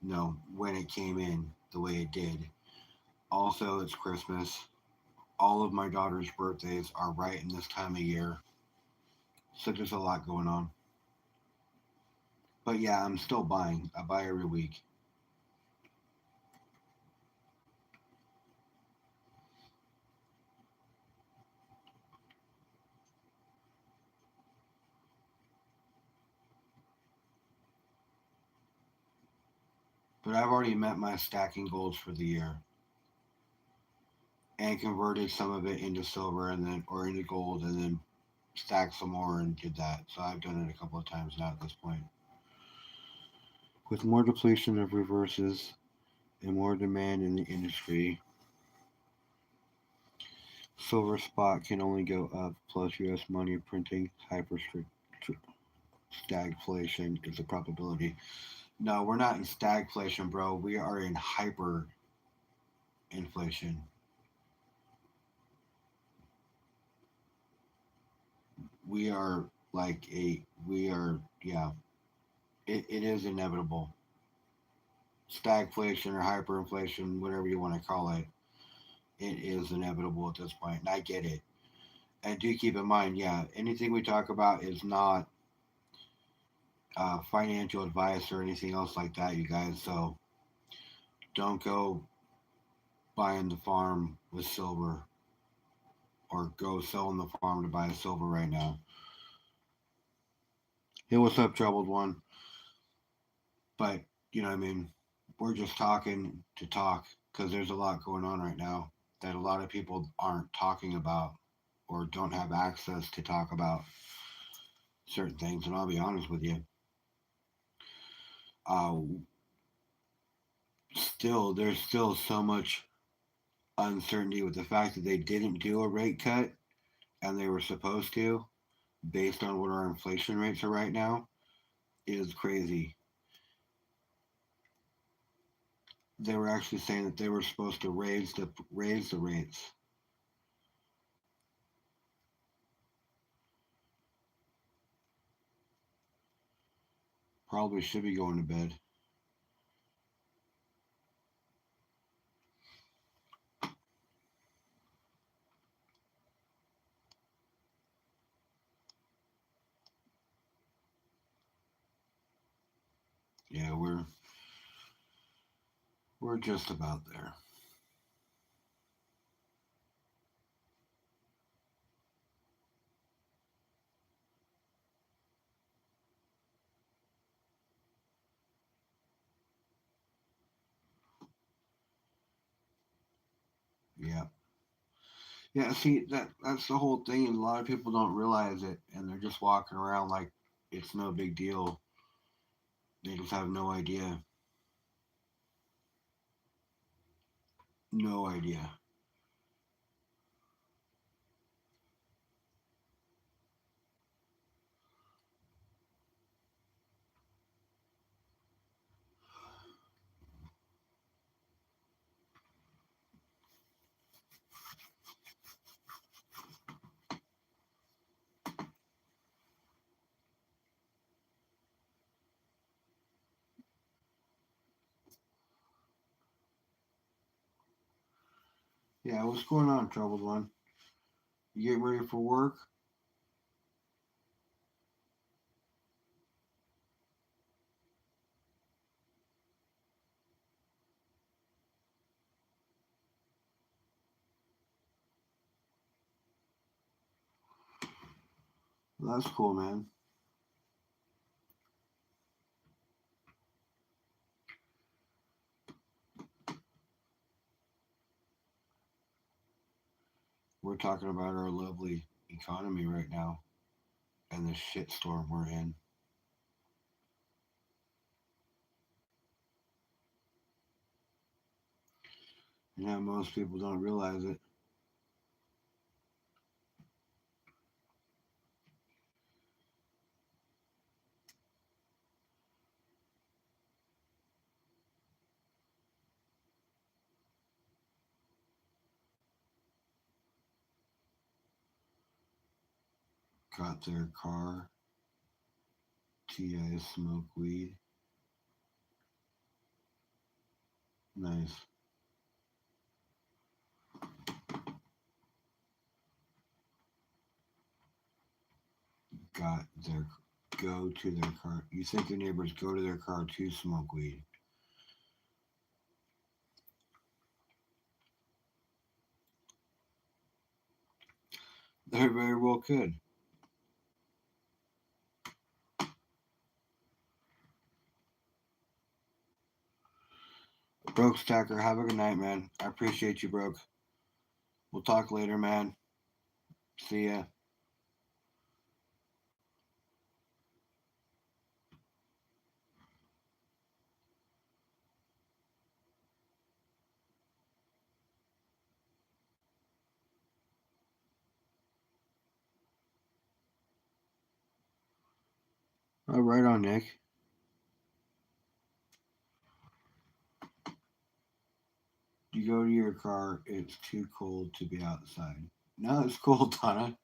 No, when it came in the way it did. Also, it's Christmas. All of my daughter's birthdays are right in this time of year, so there's a lot going on. But yeah, I'm still buying. I buy every week. But I've already met my stacking goals for the year and converted some of it into silver and then or into gold and then stacked some more and did that. So I've done it a couple of times now at this point. With more depletion of reverses and more demand in the industry, silver spot can only go up. Plus, U.S. money printing hyper stagflation is a probability. No, we're not in stagflation, bro. We are in hyper inflation. We are we are, yeah, it is inevitable. Stagflation or hyperinflation, whatever you want to call it, it is inevitable at this point, and I get it. And do keep in mind, yeah, anything we talk about is not financial advice or anything else like that, you guys. So don't go buying the farm with silver or go selling the farm to buy silver right now. Hey, what's up, troubled one? But, I mean, we're just talking to talk because there's a lot going on right now that a lot of people aren't talking about or don't have access to talk about certain things. And I'll be honest with you, uh, there's still so much uncertainty with the fact that they didn't do a rate cut and they were supposed to, based on what our inflation rates are right now, is crazy. They were actually saying that they were supposed to raise the rates. Probably should be going to bed. Yeah, we're just about there. Yeah. Yeah, see that's the whole thing and a lot of people don't realize it and they're just walking around like it's no big deal. They just have no idea. No idea. Yeah, what's going on, troubled one? You getting ready for work? Well, that's cool, man. We're talking about our lovely economy right now and the shitstorm we're in. Yeah, most people don't realize it. Got their car. Ti smoke weed. Nice. Got their go to their car. You think your neighbors go to their car to smoke weed? They very well could. Broke Stacker, have a good night, man. I appreciate you, Broke. We'll talk later, man. See ya. Right on, Nick. You go to your car, it's too cold to be outside. No, it's cold, Donna.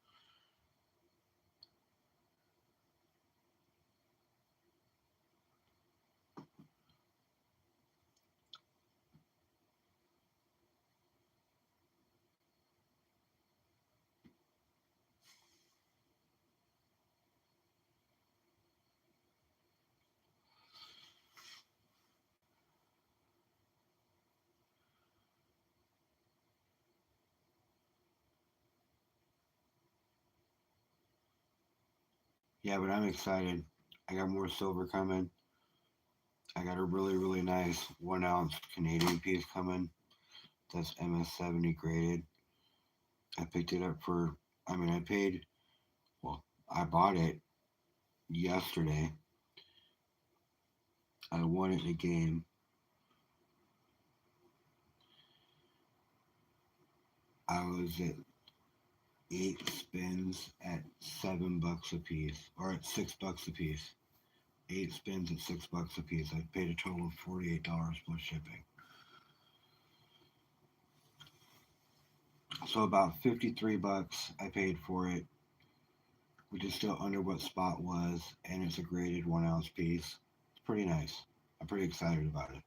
Yeah, but I'm excited. I got more silver coming. I got a really, really nice 1 ounce Canadian piece coming. That's MS70 graded. I picked it up for, I mean, I paid, well, I bought it yesterday. I won it in a game. I was at 8 spins at $7 a piece, or at $6 a piece. 8 spins at $6 a piece. I paid a total of $48 plus shipping. So about $53 I paid for it, which is still under what spot was, and it's a graded 1 ounce piece. It's pretty nice. I'm pretty excited about it.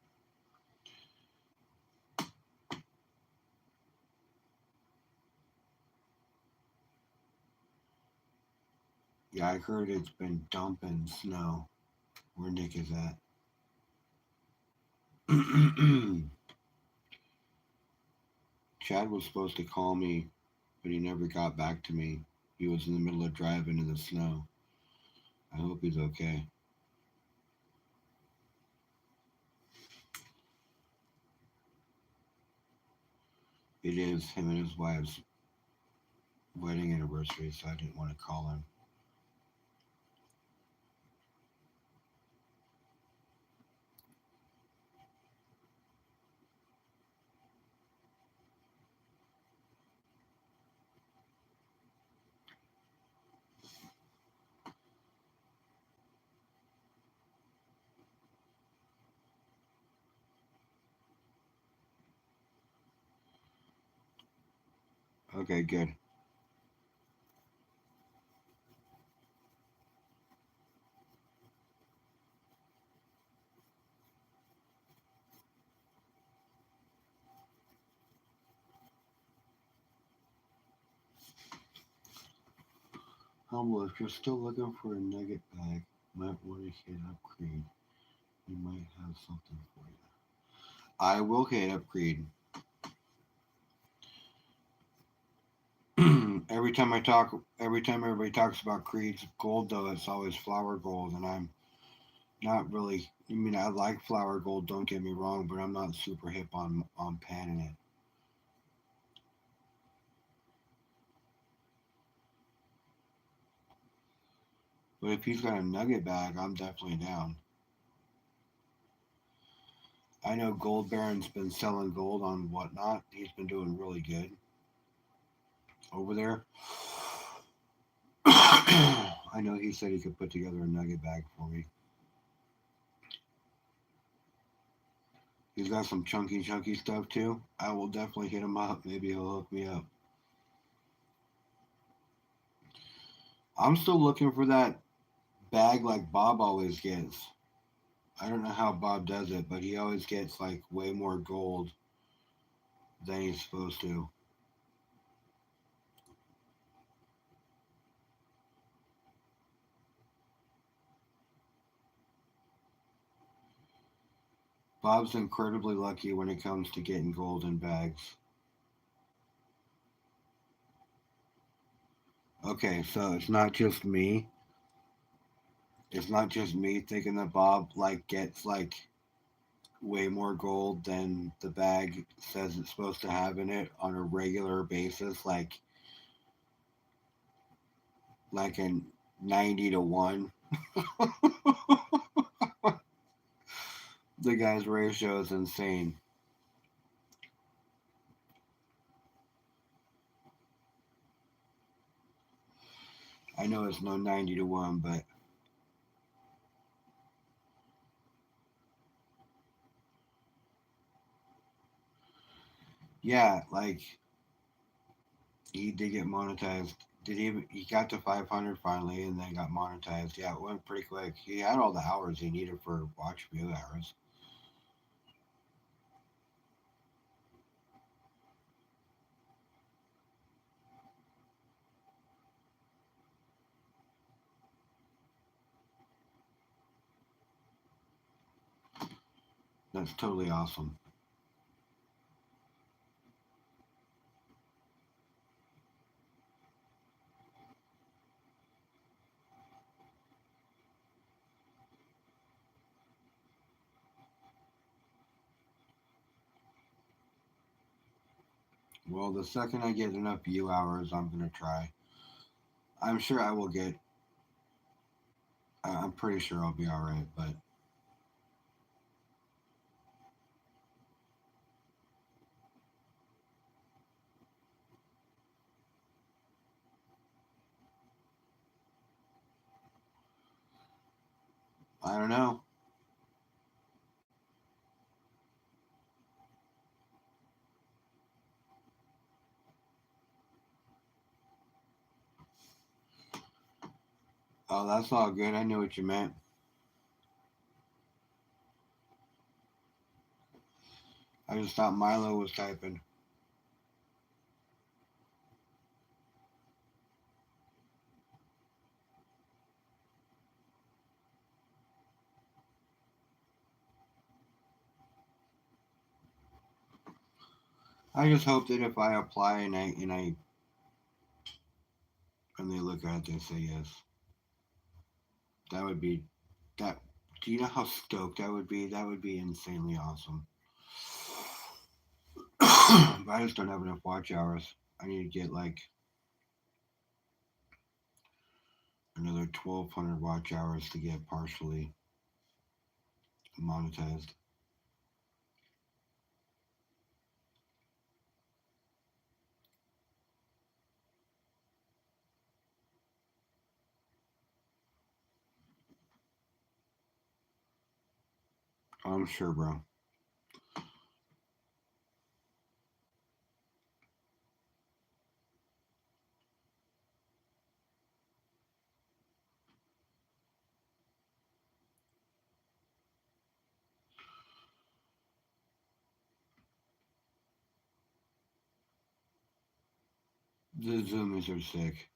Yeah, I heard it's been dumping snow where Nick is at. Chad was supposed to call me, but he never got back to me. He was in the middle of driving in the snow. I hope he's okay. It is him and his wife's wedding anniversary, so I didn't want to call him. Okay, good. Humble, if you're still looking for a nugget bag, might want to hit up Creed. He might have something for you. I will hit up Creed. Every time everybody talks about Creed's gold, though, it's always flower gold, and I'm not really. I mean, I like flower gold. Don't get me wrong, but I'm not super hip on panning it. But if he's got a nugget bag, I'm definitely down. I know Gold Baron's been selling gold on whatnot. He's been doing really good over there. I know he said he could put together a nugget bag for me. He's got some chunky stuff too. I will definitely hit him up. Maybe he'll hook me up. I'm still looking for that bag like Bob always gets. I don't know how Bob does it, but he always gets like way more gold than he's supposed to. Bob's incredibly lucky when it comes to getting gold in bags. Okay, so it's not just me. It's not just me thinking that Bob like gets like way more gold than the bag says it's supposed to have in it on a regular basis, like a 90 to 1. The guy's ratio is insane. I know it's no 90 to 1, but yeah, like he did get monetized. Did he got to 500 finally and then got monetized. Yeah, it went pretty quick. He had all the hours he needed for watch view hours. That's totally awesome. Well, the second I get enough view hours, I'm gonna try. I'm sure I will get. I'm pretty sure I'll be all right, but I don't know. Oh, that's all good. I knew what you meant. I just thought Milo was typing. I just hope that if I apply and they look at it, they say yes. That would be that. Do you know how stoked I would be? That would be insanely awesome. But I just don't have enough watch hours. I need to get like another 1,200 watch hours to get partially monetized. I'm sure, bro. The Zoomies are sick.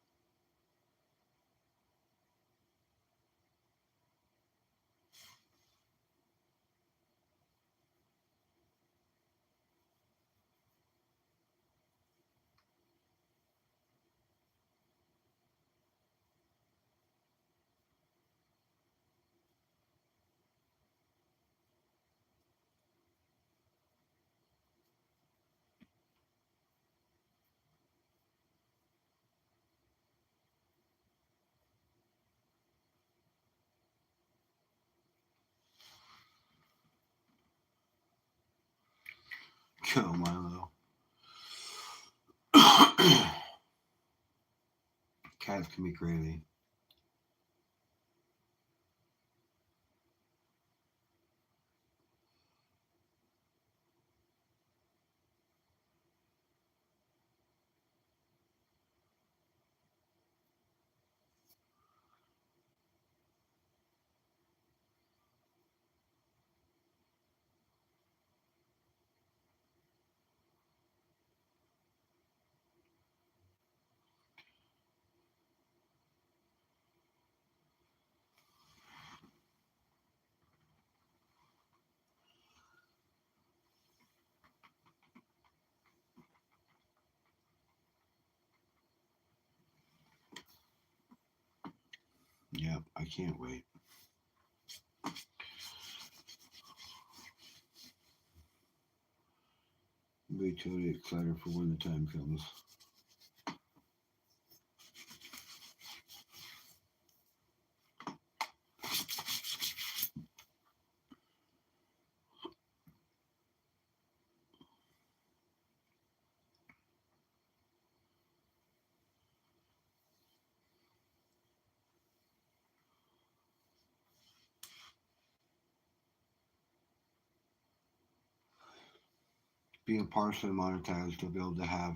Go, Milo. Cats can be crazy. Yep, I can't wait. Be totally excited for when the time comes. Being partially monetized, you'll be able to have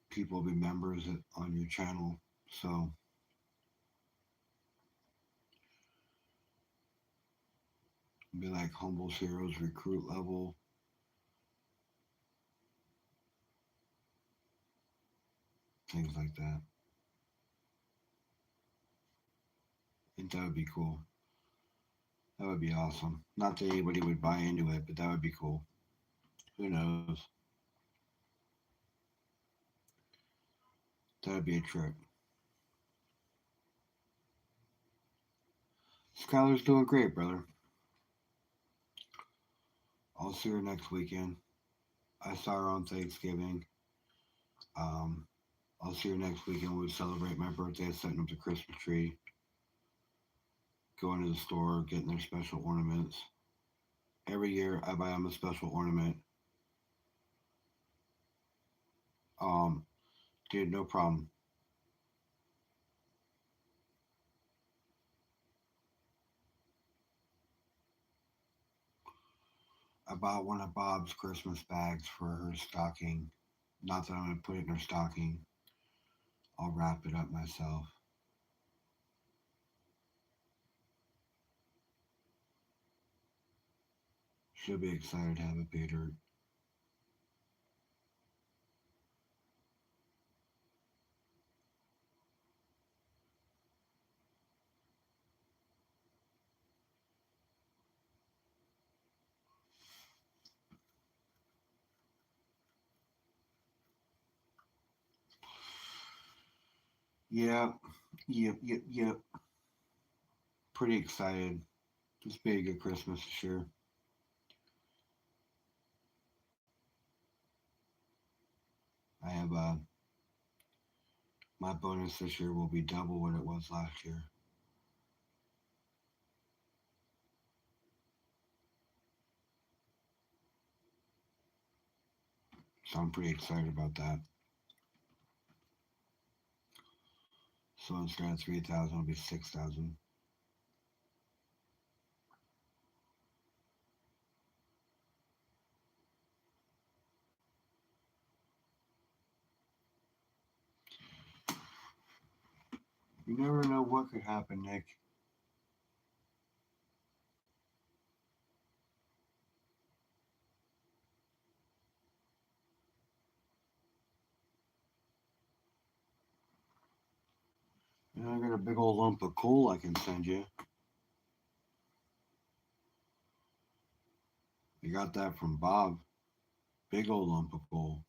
people be members on your channel. So be like Humble Heroes recruit level, things like that. I think that would be cool. That would be awesome. Not that anybody would buy into it, but that would be cool. Who knows? That would be a trip. Skylar's doing great, brother. I'll see her next weekend. I saw her on Thanksgiving. Um, I'll see her next weekend. We celebrate my birthday, setting up the Christmas tree, going to the store, getting their special ornaments. Every year, I buy them a special ornament. Um, Dude, no problem. I bought one of Bob's Christmas bags for her stocking. Not that I'm gonna put it in her stocking. I'll wrap it up myself. She'll be excited to have it paid her. Yeah, yep. Pretty excited. This be a good Christmas for sure. I have my bonus this year will be double what it was last year, so I'm pretty excited about that. So instead of 3,000, it'll be 6,000. You never know what could happen, Nick. You know, I got a big old lump of coal I can send you. I got that from Bob. Big old lump of coal.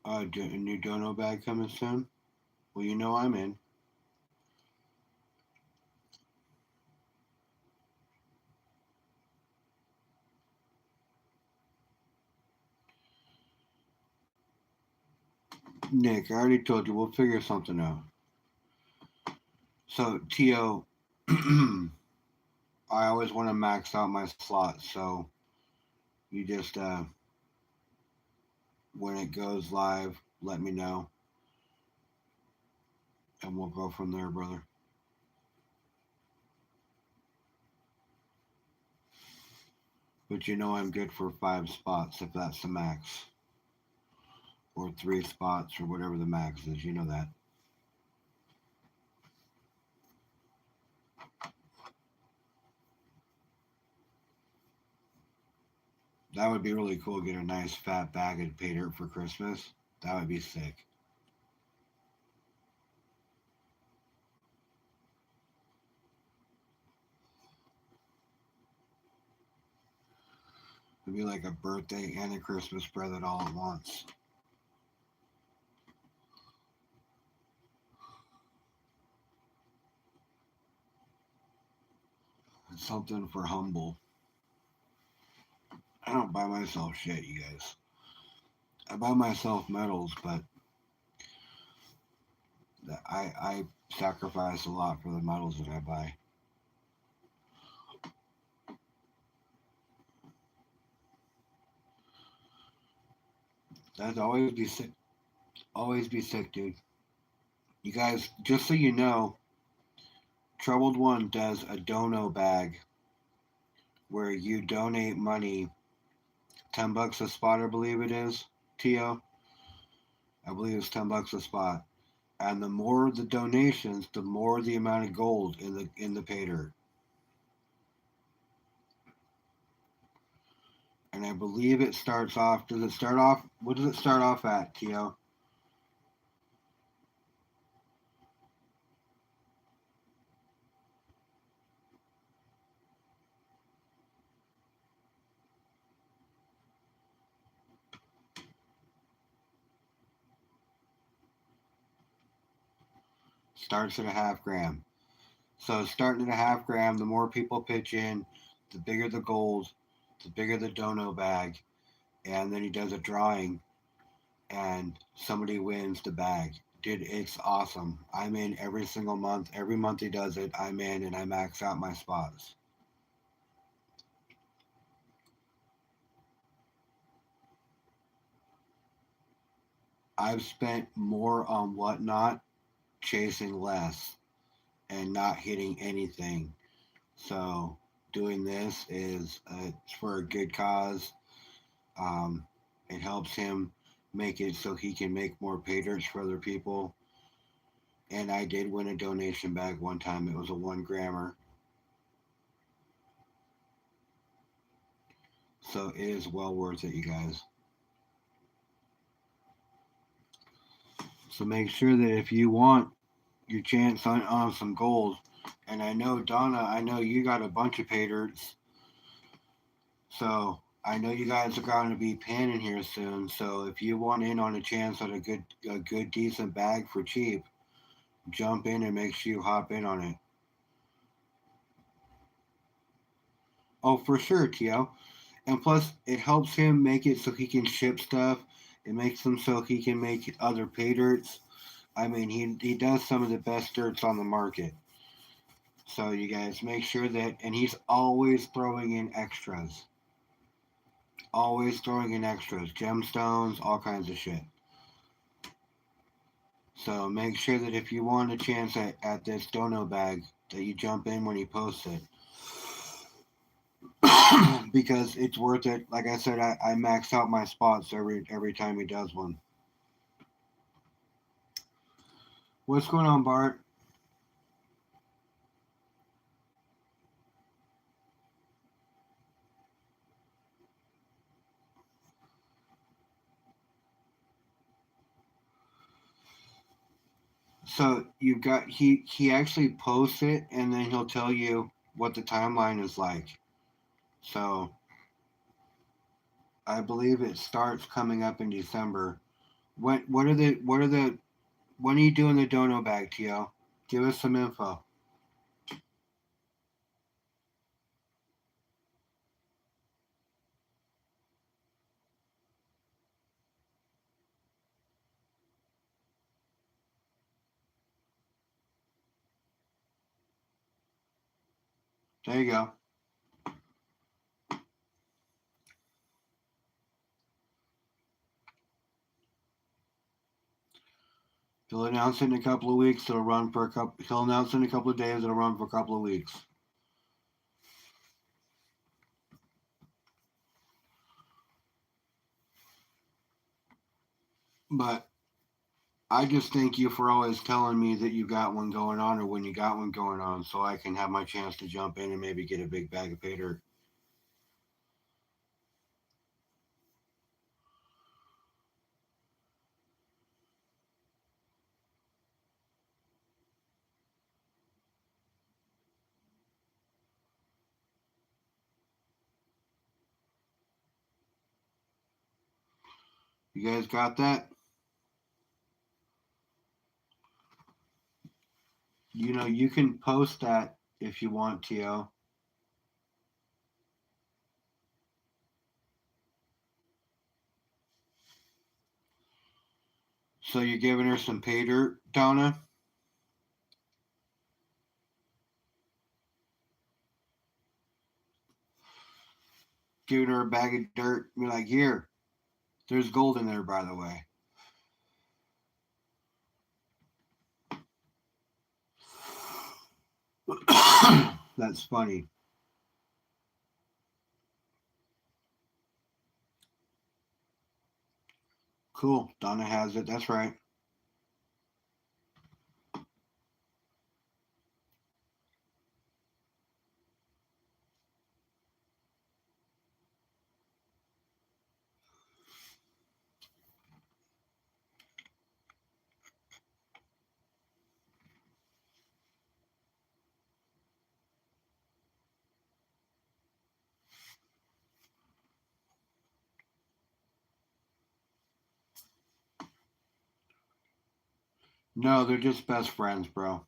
A new dono bag coming soon. Well, you know I'm in. Nick, I already told you we'll figure something out. So, Tio, I always want to max out my slots. So you just when it goes live, let me know, and we'll go from there, brother. But you know I'm good for 5 spots if that's the max, or 3 spots, or whatever the max is. You know that. That would be really cool. Get a nice fat bag of pay dirt for Christmas. That would be sick. It'd be like a birthday and a Christmas present all at once. It's something for humble. I don't buy myself shit, you guys. I buy myself medals, but I sacrifice a lot for the medals that I buy. That'd always be sick. Always be sick, dude. You guys, just so you know, Troubled One does a dono bag where you donate money, $10 a spot, I believe it is. To, I believe it's $10 a spot, and the more the donations, the more the amount of gold in the pay dirt. And I believe it starts off. Does it start off? What does it start off at, To? Starts at a half gram. So starting at a half gram, the more people pitch in, the bigger the gold, the bigger the dono bag, and then he does a drawing, and somebody wins the bag. Dude, it's awesome. I'm in every single month. Every month he does it, I'm in and I max out my spots. I've spent more on whatnot chasing less and not hitting anything. So doing this is it's for a good cause. Um, it helps him make it so he can make more pay dirts for other people. And I did win a donation bag one time. It was a 1 grammer. So it is well worth it, you guys. So make sure that if you want your chance on some gold, and I know Donna, I know you got a bunch of pay dirts. So I know you guys are going to be panning here soon. So if you want in on a chance at a good decent bag for cheap, jump in and make sure you hop in on it. Oh, for sure, Tio. And plus, it helps him make it so he can ship stuff. It makes him so he can make other pay dirts. I mean, he does some of the best dirts on the market. So you guys make sure that, and he's always throwing in extras. Always throwing in extras, gemstones, all kinds of shit. So make sure that if you want a chance at this dono bag, that you jump in when he posts it. Because it's worth it. Like I said, I max out my spots every time he does one. What's going on, Bart? So you've got he actually posts it and then he'll tell you what the timeline is like. So I believe it starts coming up in December. What are the when are you doing the dono bag, Tio? Give us some info. There you go. He'll announce it in a couple of weeks. It'll run for a couple. He'll announce it in a couple of days. It'll run for a couple of weeks. But I just thank you for always telling me that you got one going on or when you got one going on, so I can have my chance to jump in and maybe get a big bag of pay dirt. You guys got that? You can post that if you want, To. So you're giving her some pay dirt, Donna? Giving her a bag of dirt? Be like, here, there's gold in there, by the way. That's funny. Cool. Donna has it. That's right. No, they're just best friends, bro.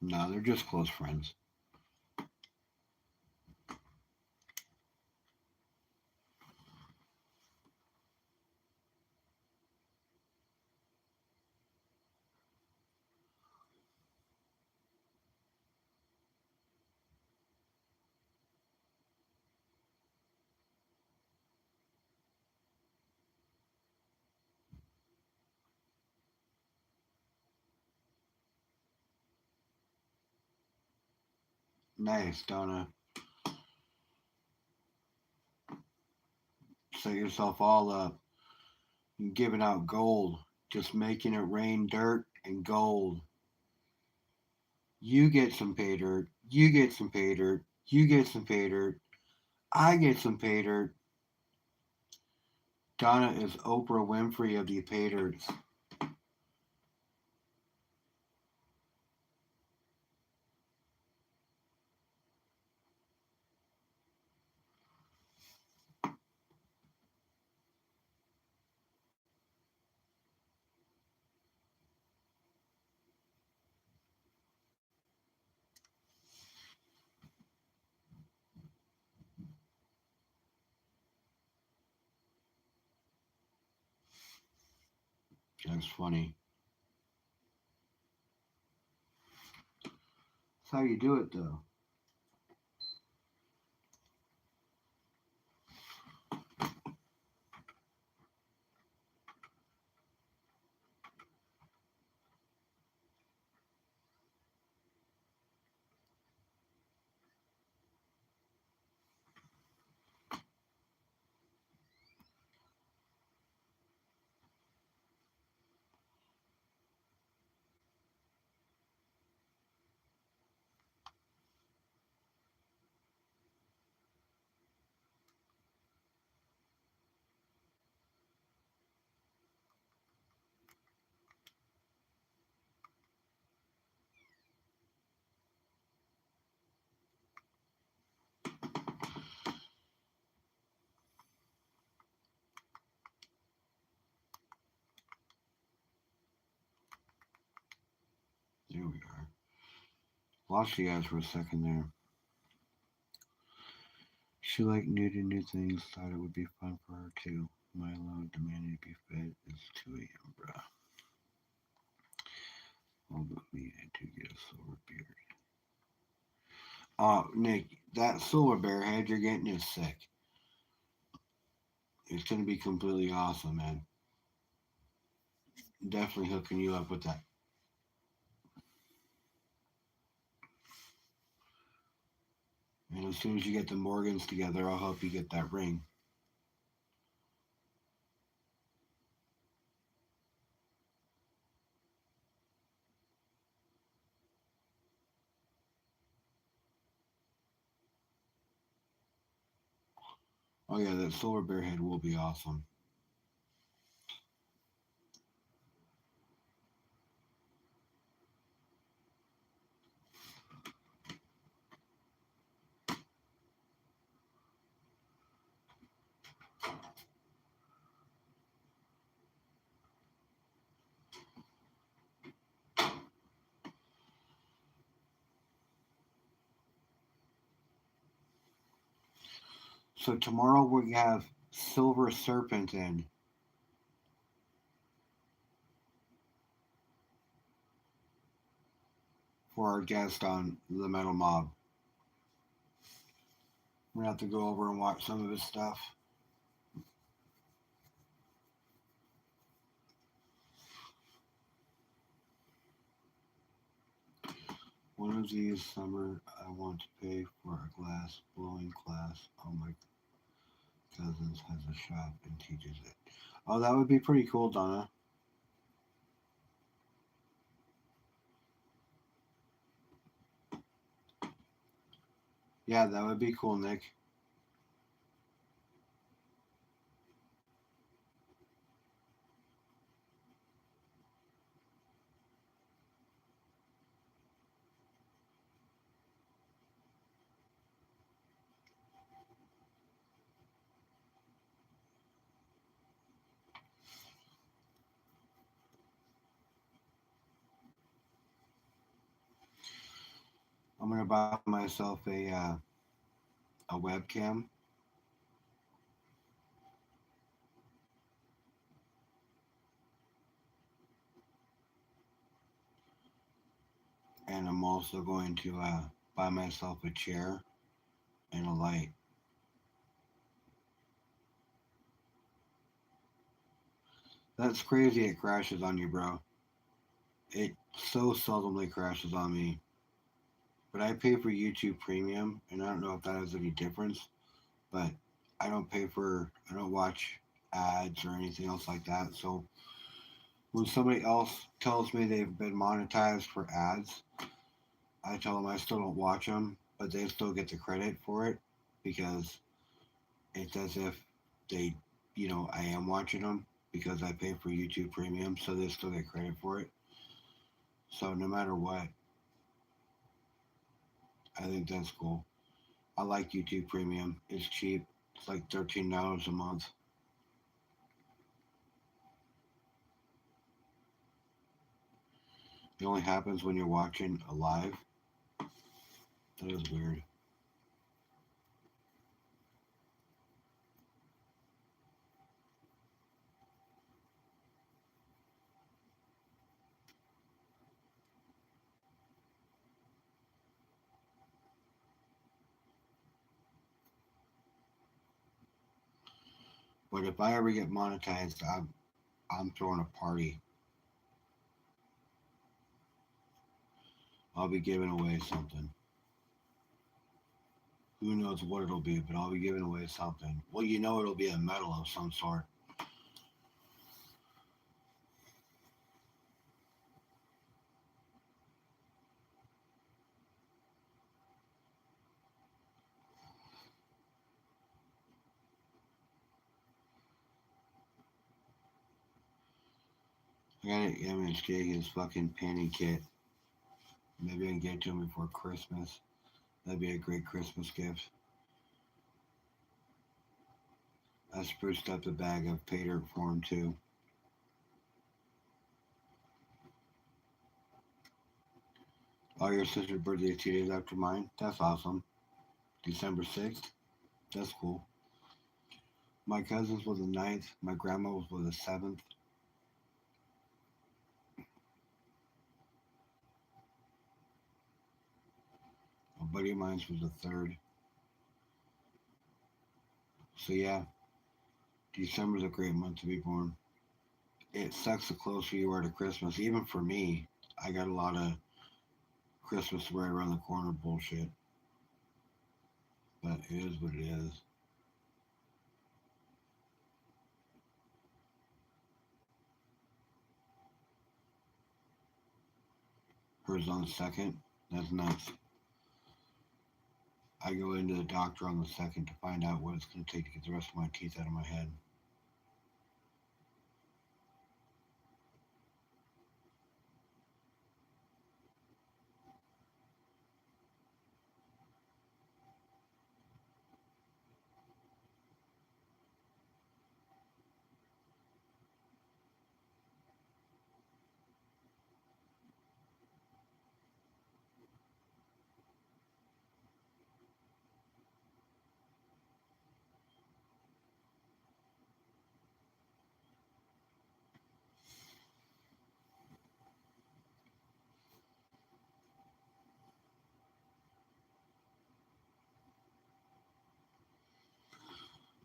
No, they're just close friends. Nice, Donna. Set yourself all up. You're giving out gold. Just making it rain dirt and gold. You get some pay dirt. You get some pay dirt. You get some pay dirt. I get some pay dirt. Donna is Oprah Winfrey of the pay dirts. That's funny. That's how you do it, though. There we are. Lost you guys for a second there. She liked new to new things, thought it would be fun for her too. Milo demanded to be fed. It's 2 a.m., bruh. All but me, I do get a silver beard. Nick, that silver bear head you're getting is sick. It's gonna be completely awesome, man. Definitely hooking you up with that. And as soon as you get the Morgans together, I'll help you get that ring. Oh yeah, that silver bear head will be awesome. So tomorrow we have Silver Serpent in for our guest on the Metal Mob. We're gonna have to go over and watch some of his stuff. One of these summer, I want to pay for a glass blowing class. Oh my! Cousins has a shop and teaches it. Oh, that would be pretty cool, Donna. Yeah, that would be cool, Nick. I'm gonna buy myself a webcam and I'm also going to buy myself a chair and a light. That's crazy. It crashes on you, bro. It so seldomly crashes on me. But I pay for YouTube Premium, and I don't know if that has any difference. But I don't watch ads or anything else like that. So when somebody else tells me they've been monetized for ads, I tell them I still don't watch them, but they still get the credit for it because it's as if they, I am watching them because I pay for YouTube Premium, so they still get credit for it. So no matter what, I think that's cool. I like YouTube Premium. It's cheap. It's like $13 a month. It only happens when you're watching a live. That is weird. But if I ever get monetized, I'm throwing a party. I'll be giving away something. Who knows what it'll be, but I'll be giving away something. Well, it'll be a medal of some sort. I gotta image Jake his fucking panty kit. Maybe I can get it to him before Christmas. That'd be a great Christmas gift. I spruced up the bag of pay dirt for him too. Oh, your sister's birthday is 2 days after mine? That's awesome. December 6th? That's cool. My cousin's was the 9th. My grandma's was the 7th. A buddy of mine's was the 3rd. So yeah, December's a great month to be born. It sucks the closer you are to Christmas. Even for me, I got a lot of Christmas right around the corner bullshit. But it is what it is. Hers on the 2nd. That's nuts. I go into the doctor on the 2nd to find out what it's going to take to get the rest of my teeth out of my head.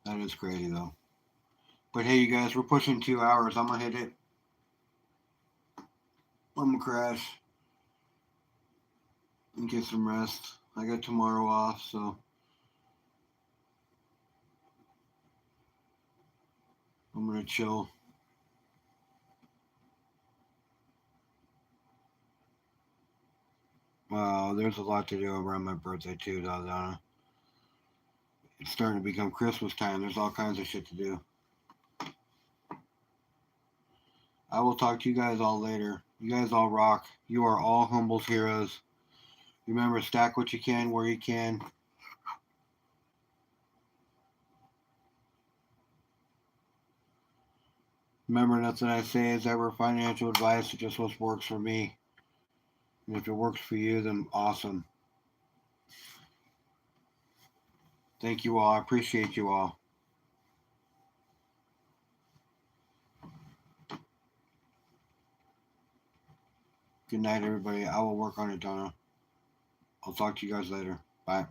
That is crazy though. But hey, you guys, we're pushing 2 hours. I'm gonna hit it. I'm gonna crash and get some rest. I got tomorrow off, so I'm gonna chill. There's a lot to do around my birthday too, Donna. It's starting to become Christmas time. There's all kinds of shit to do. I will talk to you guys all later. You guys all rock. You are all Humble's heroes. Remember, stack what you can where you can. Remember, nothing I say is ever financial advice. It's just what works for me. And if it works for you, then awesome. Thank you all. I appreciate you all. Good night, everybody. I will work on it, Donna. I'll talk to you guys later. Bye.